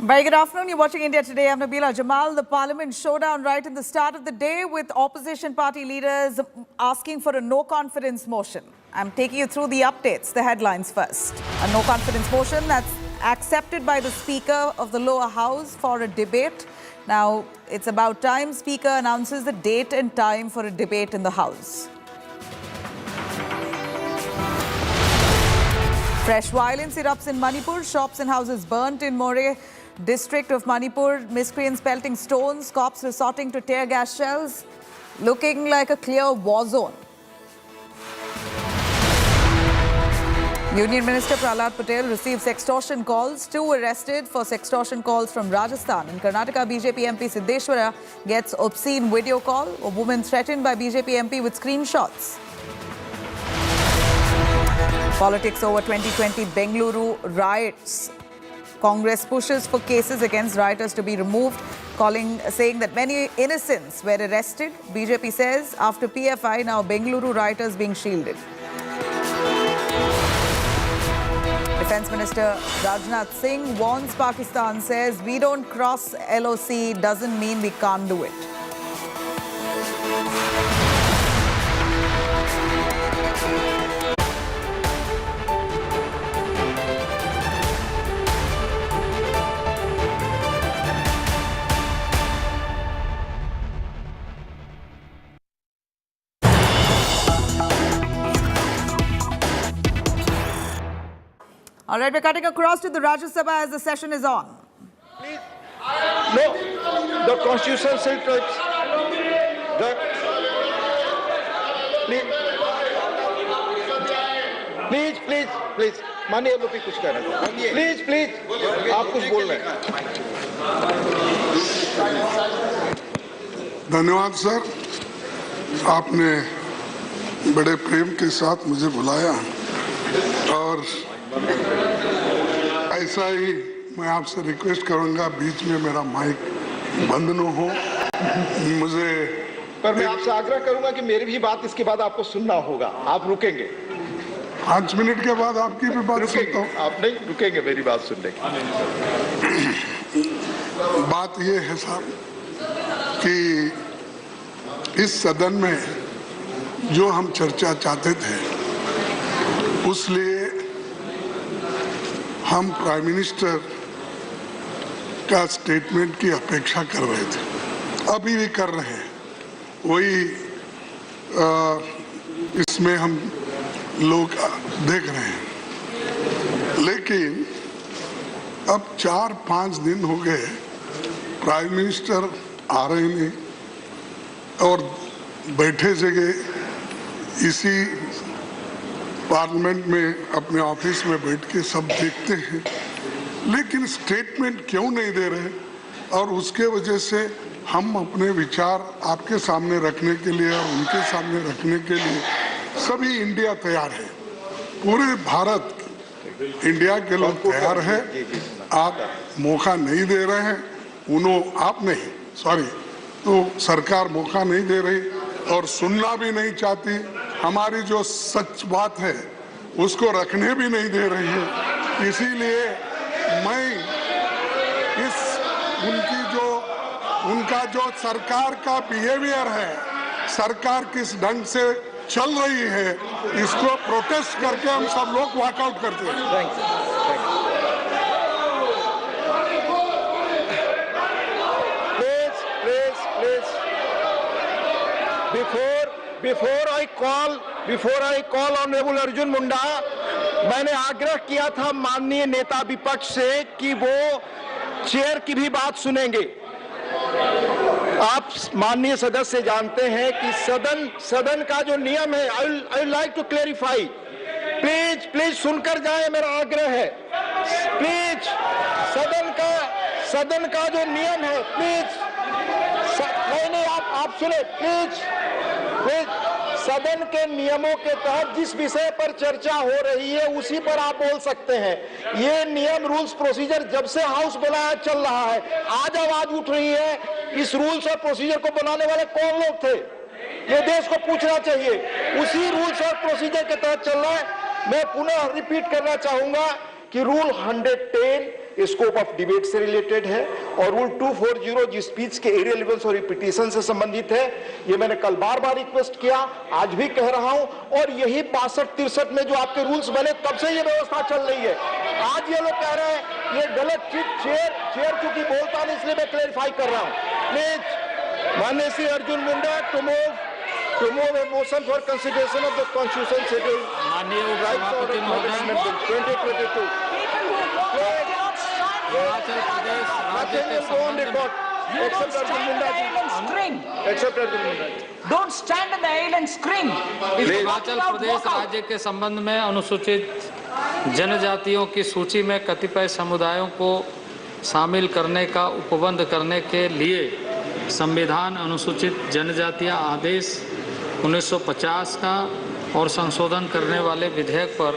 Very good afternoon. You're watching India Today. I'm Nabila Jamal. The Parliament showdown right in the start of the day with opposition party leaders asking for a no-confidence motion. I'm taking you through the updates, the headlines first. A no-confidence motion that's accepted by the Speaker of the lower house for a debate. Now, it's about time Speaker announces the date and time for a debate in the House. Fresh violence erupts in Manipur. Shops and houses burnt in More district of Manipur. Miscreants pelting stones, cops resorting to tear gas shells, looking like a clear war zone. Union Minister Prahlad Patel receives extortion calls. 2 arrested for sextortion calls from Rajasthan. In Karnataka, BJP MP Siddeshwara gets obscene video call. A woman threatened by BJP MP with screenshots. Politics over 2020 Bengaluru riots. Congress pushes for cases against rioters to be removed, saying that many innocents were arrested. BJP says after PFI, now Bengaluru rioters being shielded. Defence Minister Rajnath Singh warns Pakistan, says we don't cross LOC doesn't mean we can't do it. All right, we're cutting across to the Rajya Sabha as the session is on. Please. No, the Constitution says please. मानिए अब भी कुछ कहना है. Please. आप कुछ बोल रहे हैं. धन्यवाद सर. आपने बड़े प्रेम के साथ मुझे बुलाया और ऐसा ही मैं आपसे रिक्वेस्ट करूंगा बीच में मेरा माइक बंद न हो. मुझे पर मैं आपसे आग्रह करूंगा कि मेरी भी बात इसके बाद आपको सुनना होगा. आप रुकेंगे 5 मिनट के बाद आपकी भी बात सुनता हूँ. आप नहीं रुकेंगे मेरी बात सुनने की. बात ये है साहब कि इस सदन में जो हम चर्चा चाहते थे उसलिए हम प्राइम मिनिस्टर का स्टेटमेंट की अपेक्षा कर रहे थे. अभी भी कर रहे हैं. वही इसमें हम लोग देख रहे हैं. लेकिन अब 4-5 दिन हो गए प्राइम मिनिस्टर आ रहे नहीं और बैठे जगह इसी पार्लियामेंट में अपने ऑफिस में बैठ के सब देखते हैं, लेकिन स्टेटमेंट क्यों नहीं दे रहे. और उसके वजह से हम अपने विचार आपके सामने रखने के लिए और उनके सामने रखने के लिए सभी इंडिया तैयार है. पूरे भारत इंडिया के लोग तैयार है. आप मौका नहीं दे रहे हैं. आप नहीं, सॉरी, तो सरकार मौका नहीं दे रही और सुनना भी नहीं चाहती. हमारी जो सच बात है उसको रखने भी नहीं दे रही है. इसीलिए मैं उनका जो सरकार का बिहेवियर है, सरकार किस ढंग से चल रही है, इसको प्रोटेस्ट करके हम सब लोग वॉकआउट करते हैं. Before I call Honorable Arjun Munda, मैंने आग्रह किया था माननीय नेता विपक्ष से कि वो चेयर की भी बात सुनेंगे. आप माननीय सदस्य जानते हैं कि सदन का जो नियम है, I like to clarify, please सुनकर जाए, मेरा आग्रह है, प्लीज सदन का जो नियम है, प्लीज नहीं आप सुने, प्लीज सदन के नियमों के तहत जिस विषय पर चर्चा हो रही है उसी पर आप बोल सकते हैं। ये नियम रूल्स प्रोसीजर जब से हाउस बनाया चल रहा है, आज आवाज उठ रही है, इस रूल्स और प्रोसीजर को बनाने वाले कौन लोग थे, ये देश को पूछना चाहिए। उसी रूल्स और प्रोसीजर के तहत चल रहा है। मैं पुनः रिपीट करना चाहूंगा कि रूल 110 स्कोप ऑफ डिबेट से रिलेटेड है और रूल 240 जो स्पीच के एरिया लेवल्स और रिपीटिशन से संबंधित है। ये मैंने कल बार रिक्वेस्ट किया, आज भी कह रहा हूं, और यही 62-63 में जो आपके रूल्स बने तब से ये व्यवस्था चल रही है। आज ये लोग कह रहे हैं ये गलत चीज, चेयर चूंकि बोलता नहीं इसलिए मैं क्लेरिफाई कर रहा हूं। प्लीज माननीय Shri Arjun Munda to move a motion for consideration of the constitution schedule माननीय उपसभापति महोदय 2022। हिमाचल प्रदेश राज्य के संबंध में Except Arjun Munda ji. Except Arjun Munda ji. Don't stand in the aisle and scream. Himachal Pradesh राज्य के संबंध में अनुसूचित जनजातियों की सूची में कतिपय समुदायों को शामिल करने का उपबंध करने के लिए संविधान अनुसूचित जनजातियां आदेश 1950 का और संशोधन करने वाले विधेयक पर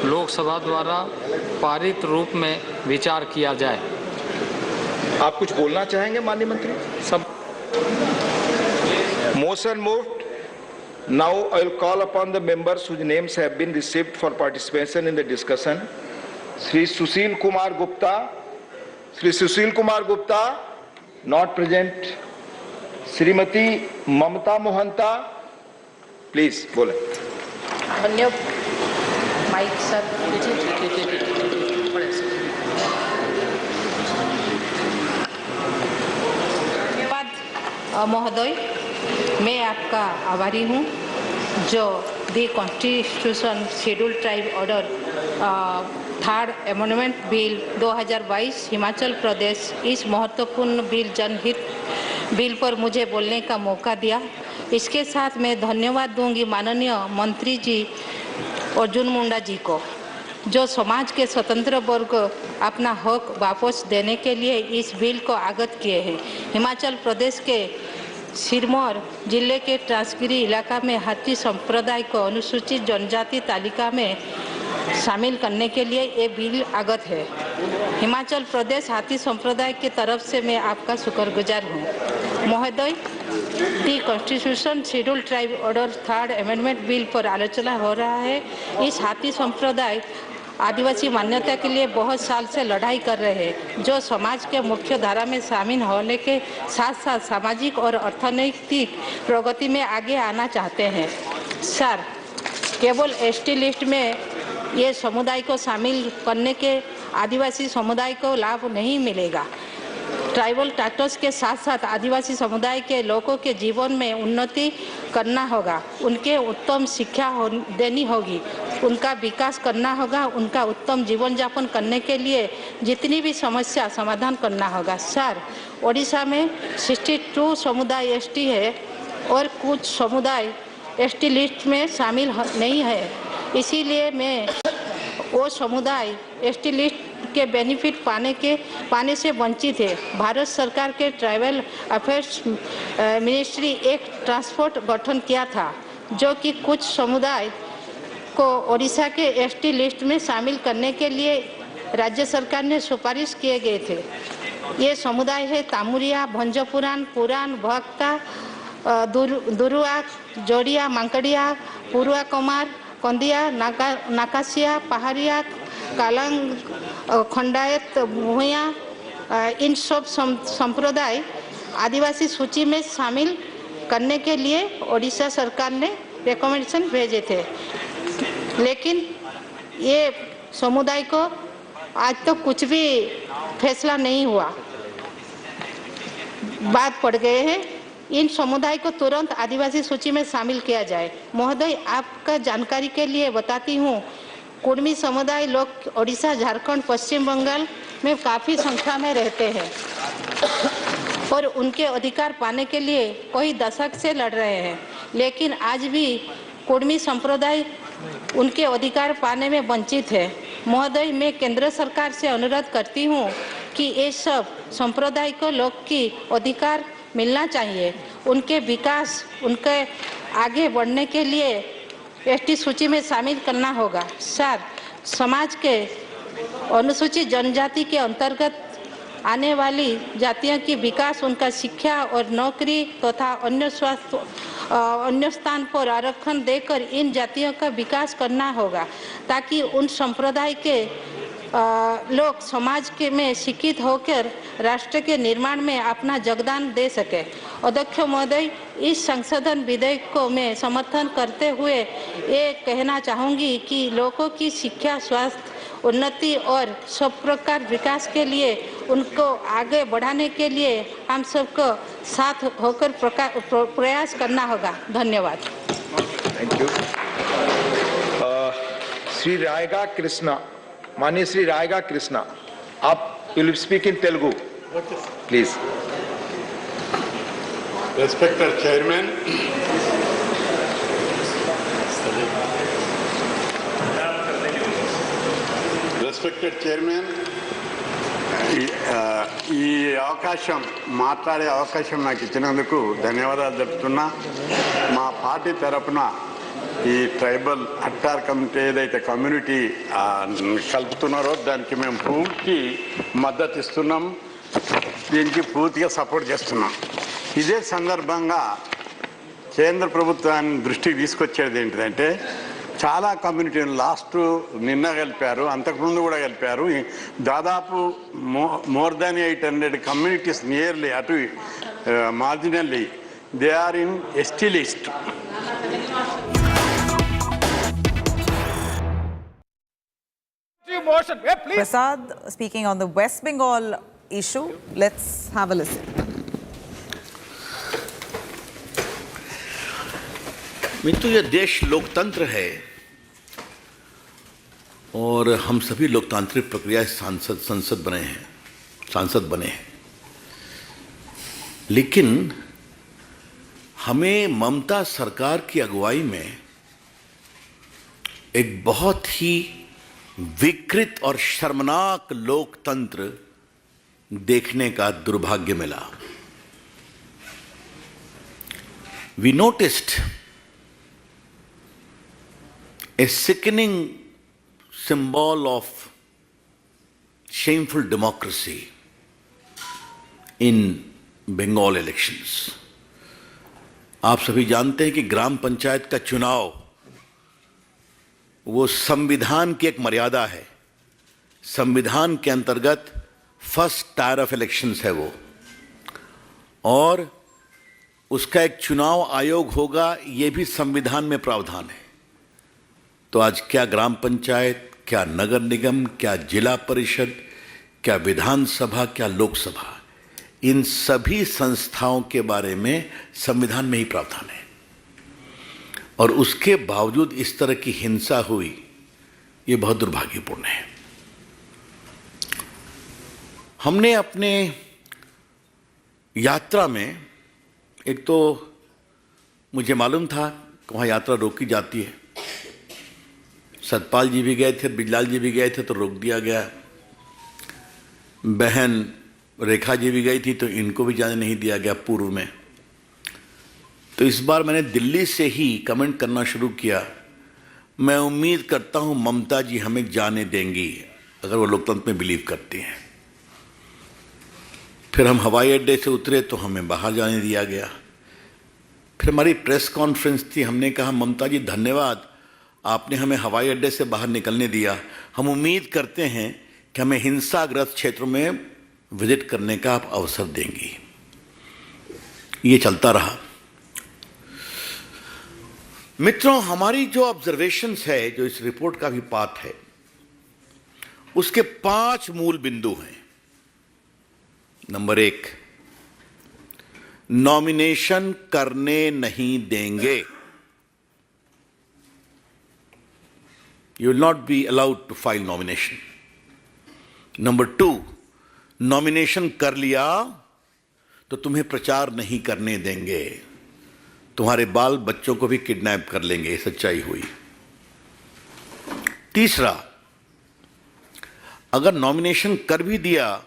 लोकसभा द्वारा पारित रूप में विचार किया जाए। आप कुछ बोलना चाहेंगे माननीय मंत्री? सब motion moved. Now I will call upon the members whose names have been received for participation in the discussion. Shri Sushil Kumar Gupta, not present. Srimati Mamata Mohanta, please बोले। धन्यवाद माइक सर। धन्यवाद महोदय, मैं आपका आभारी हूँ जो the constitution schedule tribe order third amendment bill 2022 Himachal Pradesh इस महत्वपूर्ण बिल जनहित बिल पर मुझे बोलने का मौका दिया। इसके साथ मैं धन्यवाद दूंगी माननीय मंत्री जी अर्जुन मुंडा जी को, जो समाज के स्वतंत्र वर्ग अपना हक वापस देने के लिए इस बिल को आगत किए हैं। हिमाचल प्रदेश के सिरमौर जिले के ट्रांसगिरी इलाका में हाथी संप्रदाय को अनुसूचित जनजाति तालिका में शामिल करने के लिए ये बिल आगत है। हिमाचल प्रदेश हाथी संप्रदाय की तरफ से मैं आपका शुक्रगुजार हूँ। महोदय, दी constitution schedule tribe order third amendment bill पर आलोचना हो रहा है। इस हाथी संप्रदाय आदिवासी मान्यता के लिए बहुत साल से लड़ाई कर रहे हैं, जो समाज के मुख्य धारा में शामिल होने के साथ साथ सामाजिक और अर्थनैतिक प्रगति में आगे आना चाहते हैं। सर, केवल एसटी लिस्ट में ये समुदाय को शामिल करने के आदिवासी समुदाय को लाभ नहीं मिलेगा। ट्राइबल स्टेटस के साथ साथ आदिवासी समुदाय के लोगों के जीवन में उन्नति करना होगा, उनके उत्तम शिक्षा देनी होगी, उनका विकास करना होगा, उनका उत्तम जीवन यापन करने के लिए जितनी भी समस्या समाधान करना होगा। सर, ओडिशा में 62 समुदाय एसटी है और कुछ समुदाय एसटी लिस्ट में शामिल नहीं है, इसीलिए मैं वो समुदाय एसटी लिस्ट के बेनिफिट पाने से वंचित है। भारत सरकार के ट्राइबल अफेयर्स मिनिस्ट्री एक ट्रांसपोर्ट गठन किया था, जो कि कुछ समुदाय को ओडिशा के एसटी लिस्ट में शामिल करने के लिए राज्य सरकार ने सिफारिश किए गए थे। ये समुदाय है तामुरिया, भंजपुरान, पुरान, भक्ता, दुरुआ, जोड़िया, मांकड़िया, पुरुआ कुमार, कंदिया, नाकासिया, पहाड़िया, कालंग, खंडायत, भूया, इन सब संप्रदाय आदिवासी सूची में शामिल करने के लिए ओडिशा सरकार ने रिकमेंडेशन भेजे थे, लेकिन ये समुदाय को आज तक कुछ भी फैसला नहीं हुआ, बाद पड़ गए हैं। इन समुदाय को तुरंत आदिवासी सूची में शामिल किया जाए। महोदय, आपका जानकारी के लिए बताती हूँ, कुर्मी समुदाय लोग ओडिशा, झारखंड, पश्चिम बंगाल में काफ़ी संख्या में रहते हैं। और उनके अधिकार पाने के लिए कई दशक से लड़ रहे हैं, लेकिन आज भी कुर्मी संप्रदाय उनके अधिकार पाने में वंचित है। महोदय, मैं केंद्र सरकार से अनुरोध करती हूँ कि ये सब संप्रदाय को लोग की अधिकार मिलना चाहिए, उनके विकास, उनके आगे बढ़ने के लिए एसटी सूची में शामिल करना होगा। सर, समाज के अनुसूचित जनजाति के अंतर्गत आने वाली जातियों की विकास, उनका शिक्षा और नौकरी तथा अन्य स्थान पर आरक्षण देकर इन जातियों का विकास करना होगा, ताकि उन संप्रदाय के लोग समाज के में शिक्षित होकर राष्ट्र के निर्माण में अपना योगदान दे सके। अध्यक्ष महोदय, इस संशोधन विधेयक को मैं समर्थन करते हुए ये कहना चाहूँगी कि लोगों की शिक्षा, स्वास्थ्य, उन्नति और सब प्रकार विकास के लिए उनको आगे बढ़ाने के लिए हम सबको साथ होकर प्रयास करना होगा। धन्यवाद। Thank you. श्री रायगा कृष्णा, माननीय श्री रायगा कृष्णा, आप will speak in Telugu please. Respected Chairman, ఈ అవకాశం మాట్లాడే అవకాశం నాకు ఇచ్చినందుకు ధన్యవాదాలు తెలుపుతున్నా. మా పార్టీ తరపున ఈ ట్రైబల్ అట్టార్ కమిటీ ఏదైతే కమ్యూనిటీ కలుపుతున్నారో దానికి మేము పూర్తి మద్దతు ఇస్తున్నాం, దీనికి పూర్తిగా సపోర్ట్ చేస్తున్నాం. ఇదే సందర్భంగా కేంద్ర ప్రభుత్వాన్ని దృష్టికి తీసుకొచ్చేది ఏంటిదంటే, చాలా కమ్యూనిటీని లాస్ట్ నిన్న కలిపారు, అంతకుముందు కూడా కలిపారు. దాదాపు మోర్ దాన్ 800 కమ్యూనిటీస్ నియర్లీ అటు marginally they are in ST list. Prasad speaking on the West Bengal issue. Let's have a listen. मित्रों, यह देश लोकतंत्र है और हम सभी लोकतांत्रिक प्रक्रिया सांसद बने हैं, लेकिन हमें ममता सरकार की अगुवाई में एक बहुत ही विकृत और शर्मनाक लोकतंत्र देखने का दुर्भाग्य मिला. We noticed a sickening symbol of shameful democracy in Bengal elections. आप सभी जानते हैं कि ग्राम पंचायत का चुनाव वो संविधान की एक मर्यादा है. संविधान के अंतर्गत फर्स्ट टायर ऑफ इलेक्शंस है वो, और उसका एक चुनाव आयोग होगा, ये भी संविधान में प्रावधान है. तो आज क्या ग्राम पंचायत, क्या नगर निगम, क्या जिला परिषद, क्या विधानसभा, क्या लोकसभा, इन सभी संस्थाओं के बारे में संविधान में ही प्रावधान है, और उसके बावजूद इस तरह की हिंसा हुई, ये बहुत दुर्भाग्यपूर्ण है. हमने अपने यात्रा में, एक तो मुझे मालूम था कि वहाँ यात्रा रोकी जाती है, सतपाल जी भी गए थे, बिजलाल जी भी गए थे तो रोक दिया गया, बहन रेखा जी भी गई थी तो इनको भी जाने नहीं दिया गया पूर्व में. तो इस बार मैंने दिल्ली से ही कमेंट करना शुरू किया. मैं उम्मीद करता हूं ममता जी हमें जाने देंगी, अगर वो लोकतंत्र में बिलीव करती हैं. फिर हम हवाई अड्डे से उतरे तो हमें बाहर जाने दिया गया. फिर हमारी प्रेस कॉन्फ्रेंस थी, हमने कहा ममता जी धन्यवाद, आपने हमें हवाई अड्डे से बाहर निकलने दिया. हम उम्मीद करते हैं कि हमें हिंसाग्रस्त क्षेत्रों में विजिट करने का आप अवसर देंगी. ये चलता रहा. मित्रों, हमारी जो ऑब्जर्वेशंस है, जो इस रिपोर्ट का भी पार्ट है, उसके 5 मूल बिंदु हैं. नंबर 1, नॉमिनेशन करने नहीं देंगे. You will not be allowed to file nomination. Number 2, nomination कर लिया तो तुम्हें प्रचार नहीं करने देंगे, तुम्हारे बाल बच्चों को भी किडनैप कर लेंगे। ये सच्चाई हुई। तीसरा, अगर नॉमिनेशन कर भी दिया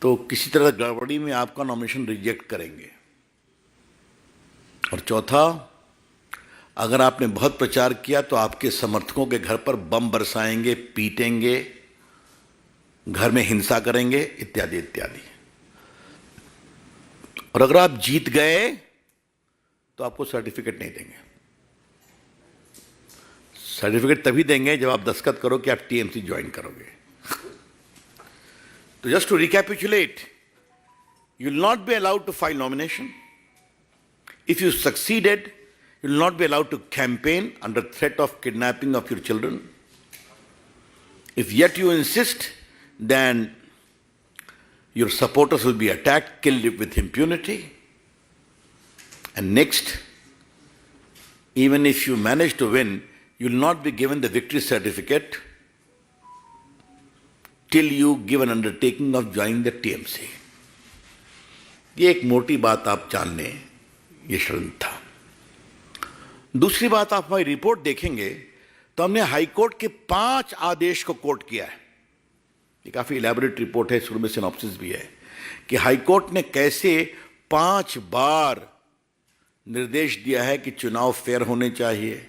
तो किसी तरह गड़बड़ी में आपका नॉमिनेशन रिजेक्ट करेंगे। और चौथा, अगर आपने बहुत प्रचार किया तो आपके समर्थकों के घर पर बम बरसाएंगे, पीटेंगे, घर में हिंसा करेंगे, इत्यादि इत्यादि। और अगर आप जीत गए तो आपको सर्टिफिकेट नहीं देंगे। सर्टिफिकेट तभी देंगे जब आप दस्तखत करो कि आप टीएमसी ज्वाइन करोगे। तो just to recapitulate, you will not be allowed to file nomination. If you succeeded, you will not be allowed to campaign under threat of kidnapping of your children. If yet you insist, then your supporters will be attacked, killed with impunity. And next, even if you manage to win, you will not be given the victory certificate till you give an undertaking of joining the TMC. ये एक मोटी बात आप जान लें, ये शर्म था। दूसरी बात, आप हमारी रिपोर्ट देखेंगे तो हमने हाई कोर्ट के 5 आदेश को कोट किया है। ये काफी इलैबोरेट रिपोर्ट है, शुरू में सिनॉप्सिस भी है कि हाई कोर्ट ने कैसे 5 बार निर्देश दिया है कि चुनाव फेयर होने चाहिए,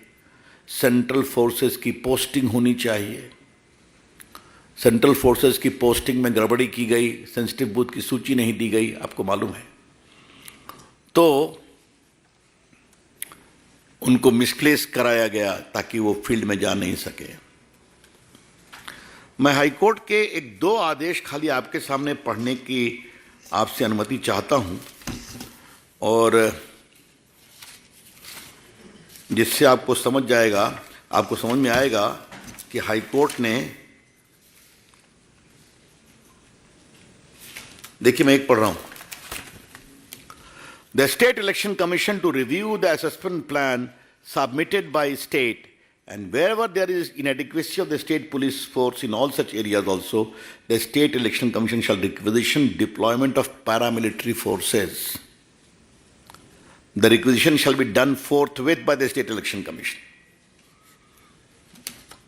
सेंट्रल फोर्सेस की पोस्टिंग होनी चाहिए। सेंट्रल फोर्सेस की पोस्टिंग में गड़बड़ी की गई, सेंसिटिव बूथ की सूची नहीं दी गई, आपको मालूम है, तो उनको मिसप्लेस कराया गया ताकि वो फील्ड में जा नहीं सके। मैं हाईकोर्ट के 1-2 आदेश खाली आपके सामने पढ़ने की आपसे अनुमति चाहता हूं, और जिससे आपको समझ में आएगा कि हाईकोर्ट ने, देखिए मैं एक पढ़ रहा हूं। The State Election Commission to review the assessment plan submitted by state, and wherever there is inadequacy of the state police force in all such areas also, the State Election Commission shall requisition deployment of paramilitary forces. The requisition shall be done forthwith by the State Election Commission.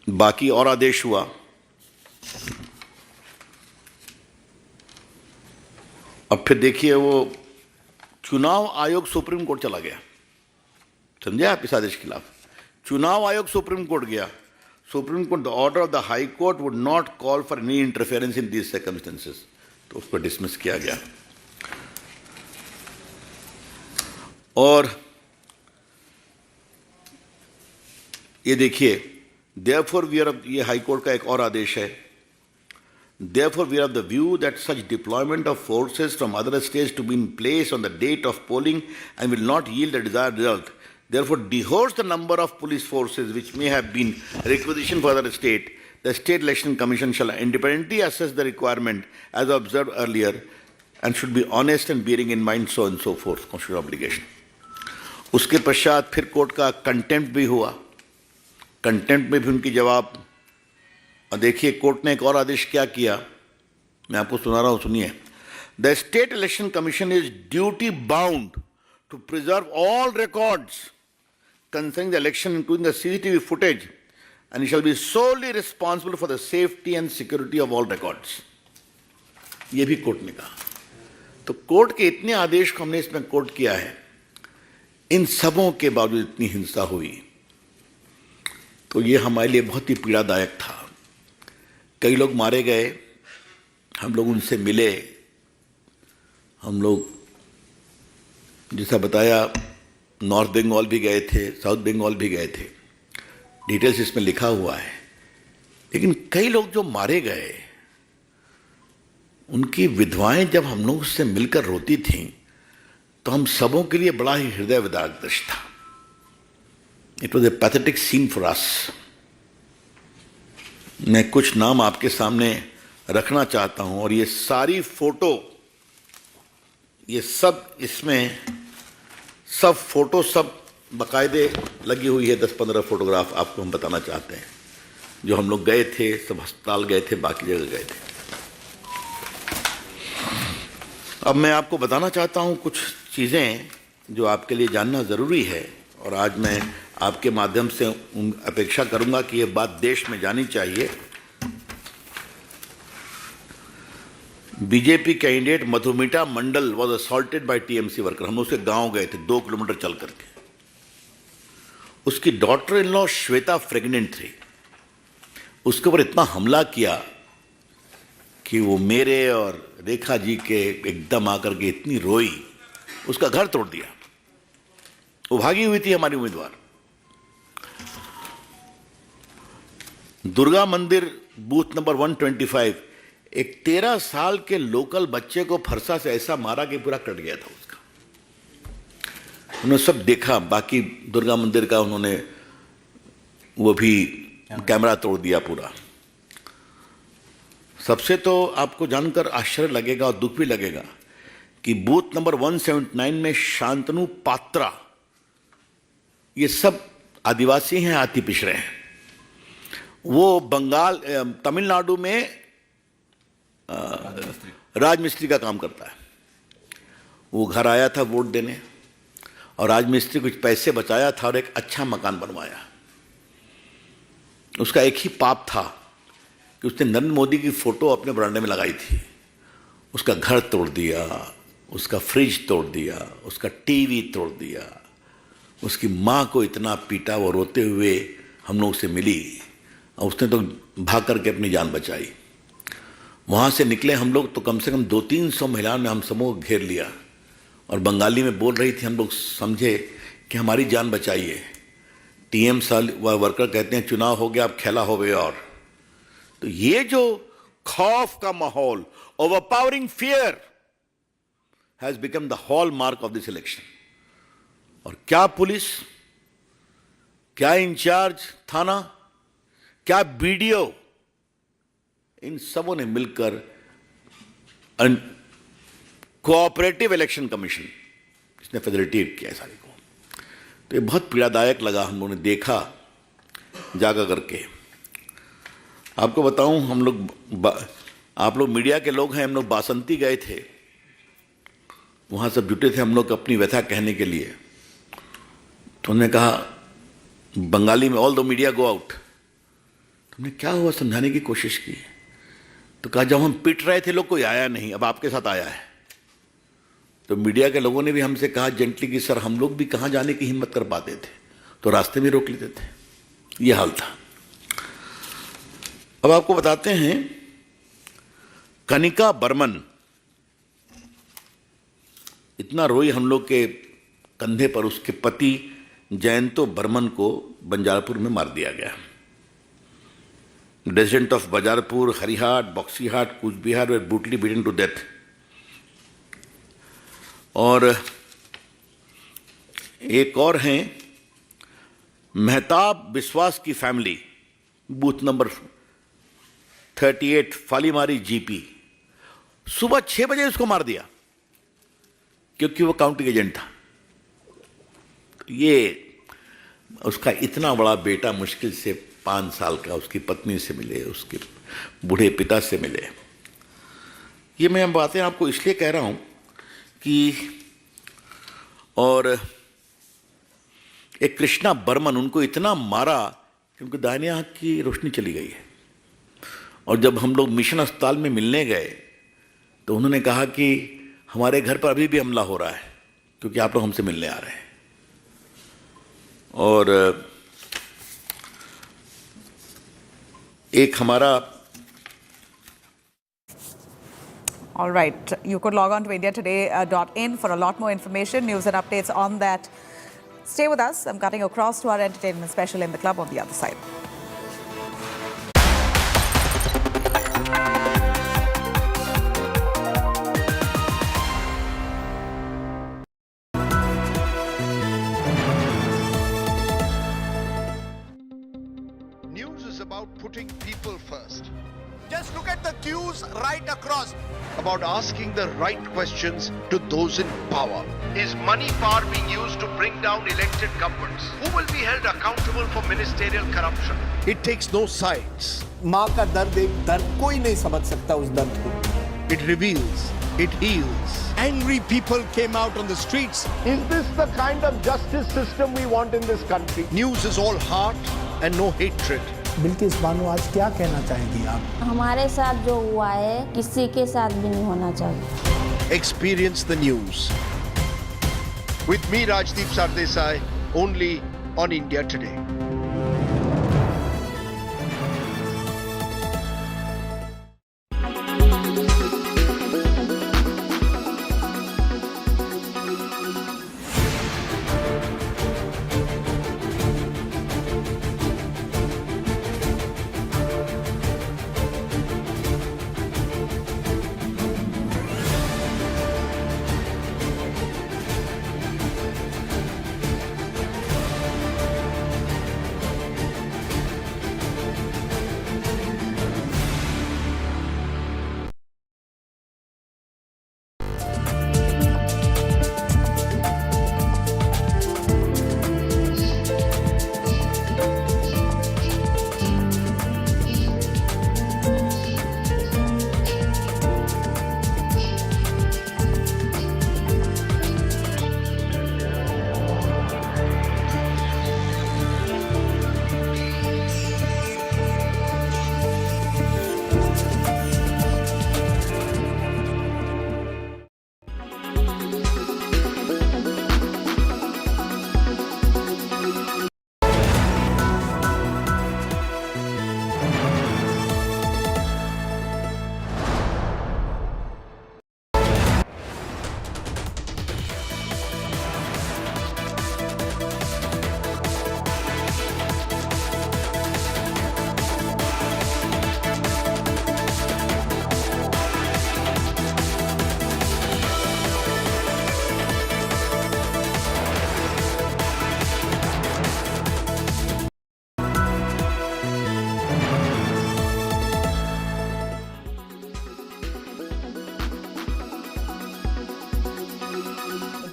बाकी और आदेश हुआ। अब फिर देखिए, वो चुनाव आयोग supreme court चला गया, समझे आप इस आदेश के खिलाफ। चुनाव आयोग सुप्रीम कोर्ट गया। Supreme court, the order of the high court would not call for any interference in these circumstances, तो उसको डिसमिस किया गया। और ये देखिए, देयरफॉर वी आर, ये हाई कोर्ट का एक और आदेश है, therefore we are of the view that such deployment of forces from other states to be in place on the date of polling and will not yield the desired result. Therefore dehodes the number of police forces which may have been requisitioned for other state. The State Election Commission shall independently assess the requirement as observed earlier and should be honest and bearing in mind so and so forth, constitutional obligation. उसके पश्चात फिर court का contempt भी हुआ। Contempt में भी उनकी जवाब, और देखिए कोर्ट ने एक और आदेश क्या किया, मैं आपको सुना रहा हूं, सुनिए। The state election commission is duty bound to preserve all records concerning the election including the CCTV footage and it shall be solely responsible for the safety and security of all records. ये भी court ने कहा। तो court के इतने आदेश को हमने इसमें कोर्ट किया है। इन सबों के बावजूद इतनी हिंसा हुई, तो ये हमारे लिए बहुत ही पीड़ादायक था। कई लोग मारे गए, हम लोग उनसे मिले, हम लोग जैसा बताया नॉर्थ बंगाल भी गए थे, साउथ बंगाल भी गए थे, डिटेल्स इसमें लिखा हुआ है। लेकिन कई लोग जो मारे गए, उनकी विधवाएं जब हम लोग उससे मिलकर रोती थीं, तो हम सबों के लिए बड़ा ही हृदय विदारक दृश्य था। It was a pathetic scene for us. मैं कुछ नाम आपके सामने रखना चाहता हूं, और ये सारी फोटो, ये सब इसमें सब फोटो सब बाकायदे लगी हुई है। 10-15 फोटोग्राफ आपको हम बताना चाहते हैं, जो हम लोग गए थे, सब अस्पताल गए थे, बाकी जगह गए थे। अब मैं आपको बताना चाहता हूं कुछ चीज़ें जो आपके लिए जानना ज़रूरी है, और आज मैं आपके माध्यम से अपेक्षा करूंगा कि ये बात देश में जानी चाहिए। BJP candidate Madhumita Mandal was assaulted by TMC worker. हम उसके गांव गए थे 2 किलोमीटर चल करके। उसकी daughter in law Shweta pregnant थी। उसके ऊपर इतना हमला किया कि वो मेरे और रेखा जी के एकदम आकर के इतनी रोई, उसका घर तोड़ दिया। वो भागी हुई थी हमारी उम्मीदवार। दुर्गा मंदिर बूथ नंबर 125, एक 13 साल के लोकल बच्चे को फरसा से ऐसा मारा कि पूरा कट गया था उसका। उन्होंने सब देखा। बाकी दुर्गा मंदिर का उन्होंने वो भी कैमरा तोड़ दिया पूरा। सबसे तो आपको जानकर आश्चर्य लगेगा और दुख भी लगेगा कि बूथ नंबर 179 में शांतनु पात्रा, ये सब आदिवासी हैं, अति पिछड़े हैं। वो बंगाल तमिलनाडु में राजमिस्त्री का काम करता है। वो घर आया था वोट देने, और राजमिस्त्री कुछ पैसे बचाया था और एक अच्छा मकान बनवाया। उसका एक ही पाप था कि उसने नरेंद्र मोदी की फोटो अपने बरामदे में लगाई थी। उसका घर तोड़ दिया, उसका फ्रिज तोड़ दिया, उसका टीवी तोड़ दिया। उसकी माँ को इतना पीटा, वो रोते हुए हम लोग से मिली, और उसने तो भाग करके अपनी जान बचाई। वहाँ से निकले हम लोग तो कम से कम 200-300 महिलाओं ने हम समूह घेर लिया, और बंगाली में बोल रही थी। हम लोग समझे कि हमारी जान बचाइए। टीएम साल वर्कर कहते हैं चुनाव हो गया, अब खेला हो गया। और तो ये जो खौफ का माहौल, overpowering fear, has become the hallmark of this election. और क्या पुलिस, क्या इंचार्ज थाना, क्या बीडीओ, इन सबों ने मिलकर कोऑपरेटिव इलेक्शन कमीशन, इसने फैसिलिटेट किया सारी को। तो ये बहुत पीड़ादायक लगा, हम लोगों ने देखा जागा करके। आपको बताऊं, हम लोग, आप लोग मीडिया के लोग हैं, हम लोग बासंती गए थे। वहाँ सब जुटे थे हम लोग अपनी व्यथा कहने के लिए। तो उन्होंने कहा बंगाली में, all the media go out. हमने क्या हुआ समझाने की कोशिश की। तो कहा जब हम पिट रहे थे लोग कोई आया नहीं, अब आपके साथ आया है। तो मीडिया के लोगों ने भी हमसे कहा जेंटली कि सर हम लोग भी कहाँ जाने की हिम्मत कर पाते थे, तो रास्ते में रोक लेते थे। ये हाल था। अब आपको बताते हैं, कनिका बर्मन इतना रोई हम लोग के कंधे पर। उसके पति जयंतो बर्मन को बंजारपुर में मार दिया गया। Resident of Bazarpur, Harihat, Baksihat, Cooch Behar were brutally beaten to death. और एक और हैं मेहताब विश्वास की family, booth number 38 Phalimari GP. सुबह 6 बजे उसको मार दिया क्योंकि वो काउंटिंग एजेंट था। ये उसका इतना बड़ा बेटा मुश्किल से 5 साल का उसकी पत्नी से मिले, उसके बूढ़े पिता से मिले। ये मैं बातें आपको इसलिए कह रहा हूं कि, और एक कृष्णा बर्मन, उनको इतना मारा कि उनको दाहिने आंख की रोशनी चली गई है। और जब हम लोग मिशन अस्पताल में मिलने गए तो उन्होंने कहा कि हमारे घर पर अभी भी हमला हो रहा है क्योंकि आप लोग हमसे मिलने आ रहे हैं। और एक हमारा All right. You could log on to indiatoday.in for a lot more information, news and updates on that. Stay with us. I'm cutting across to our entertainment special in the club on the other side. News is about putting people first. Just look at the queues right across. About asking the right questions to those in power. Is money power being used to bring down elected governments? Who will be held accountable for ministerial corruption? It takes no sides. माँ का दर्द एक दर्द कोई नहीं समझ सकता उस दर्द को. It reveals, it heals. angry people came out on the streets. Is this the kind of justice system we want in this country? News is all heart and no hatred. Bilkis Bano आज क्या कहना चाहेंगी आप? हमारे साथ जो हुआ है किसी के साथ भी नहीं होना चाहिए. Experience the news. With me, Rajdeep Sardesai, only on India Today.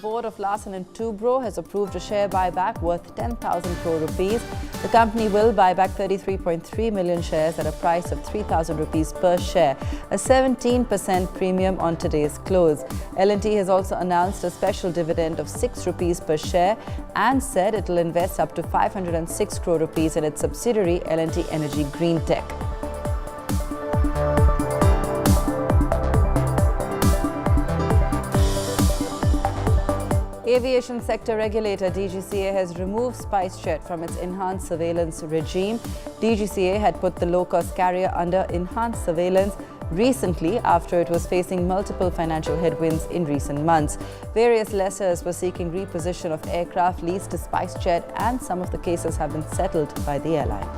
Board of Larsen & Toubro has approved a share buyback worth 10,000 crore rupees. The company will buy back 33.3 million shares at a price of 3,000 rupees per share, a 17% premium on today's close. L&T has also announced a special dividend of 6 rupees per share and said it will invest up to 506 crore rupees in its subsidiary L&T Energy Green Tech. Aviation sector regulator DGCA has removed SpiceJet from its enhanced surveillance regime. DGCA had put the low-cost carrier under enhanced surveillance recently after it was facing multiple financial headwinds in recent months. Various lessors were seeking reposition of aircraft leased to SpiceJet, and some of the cases have been settled by the airline.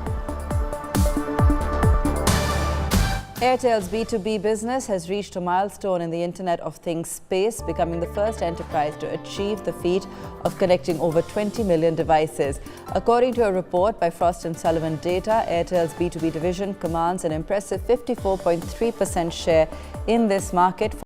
Airtel's B2B business has reached a milestone in the Internet of Things space, becoming the first enterprise to achieve the feat of connecting over 20 million devices. According to a report by Frost & Sullivan Data, Airtel's B2B division commands an impressive 54.3% share in this market.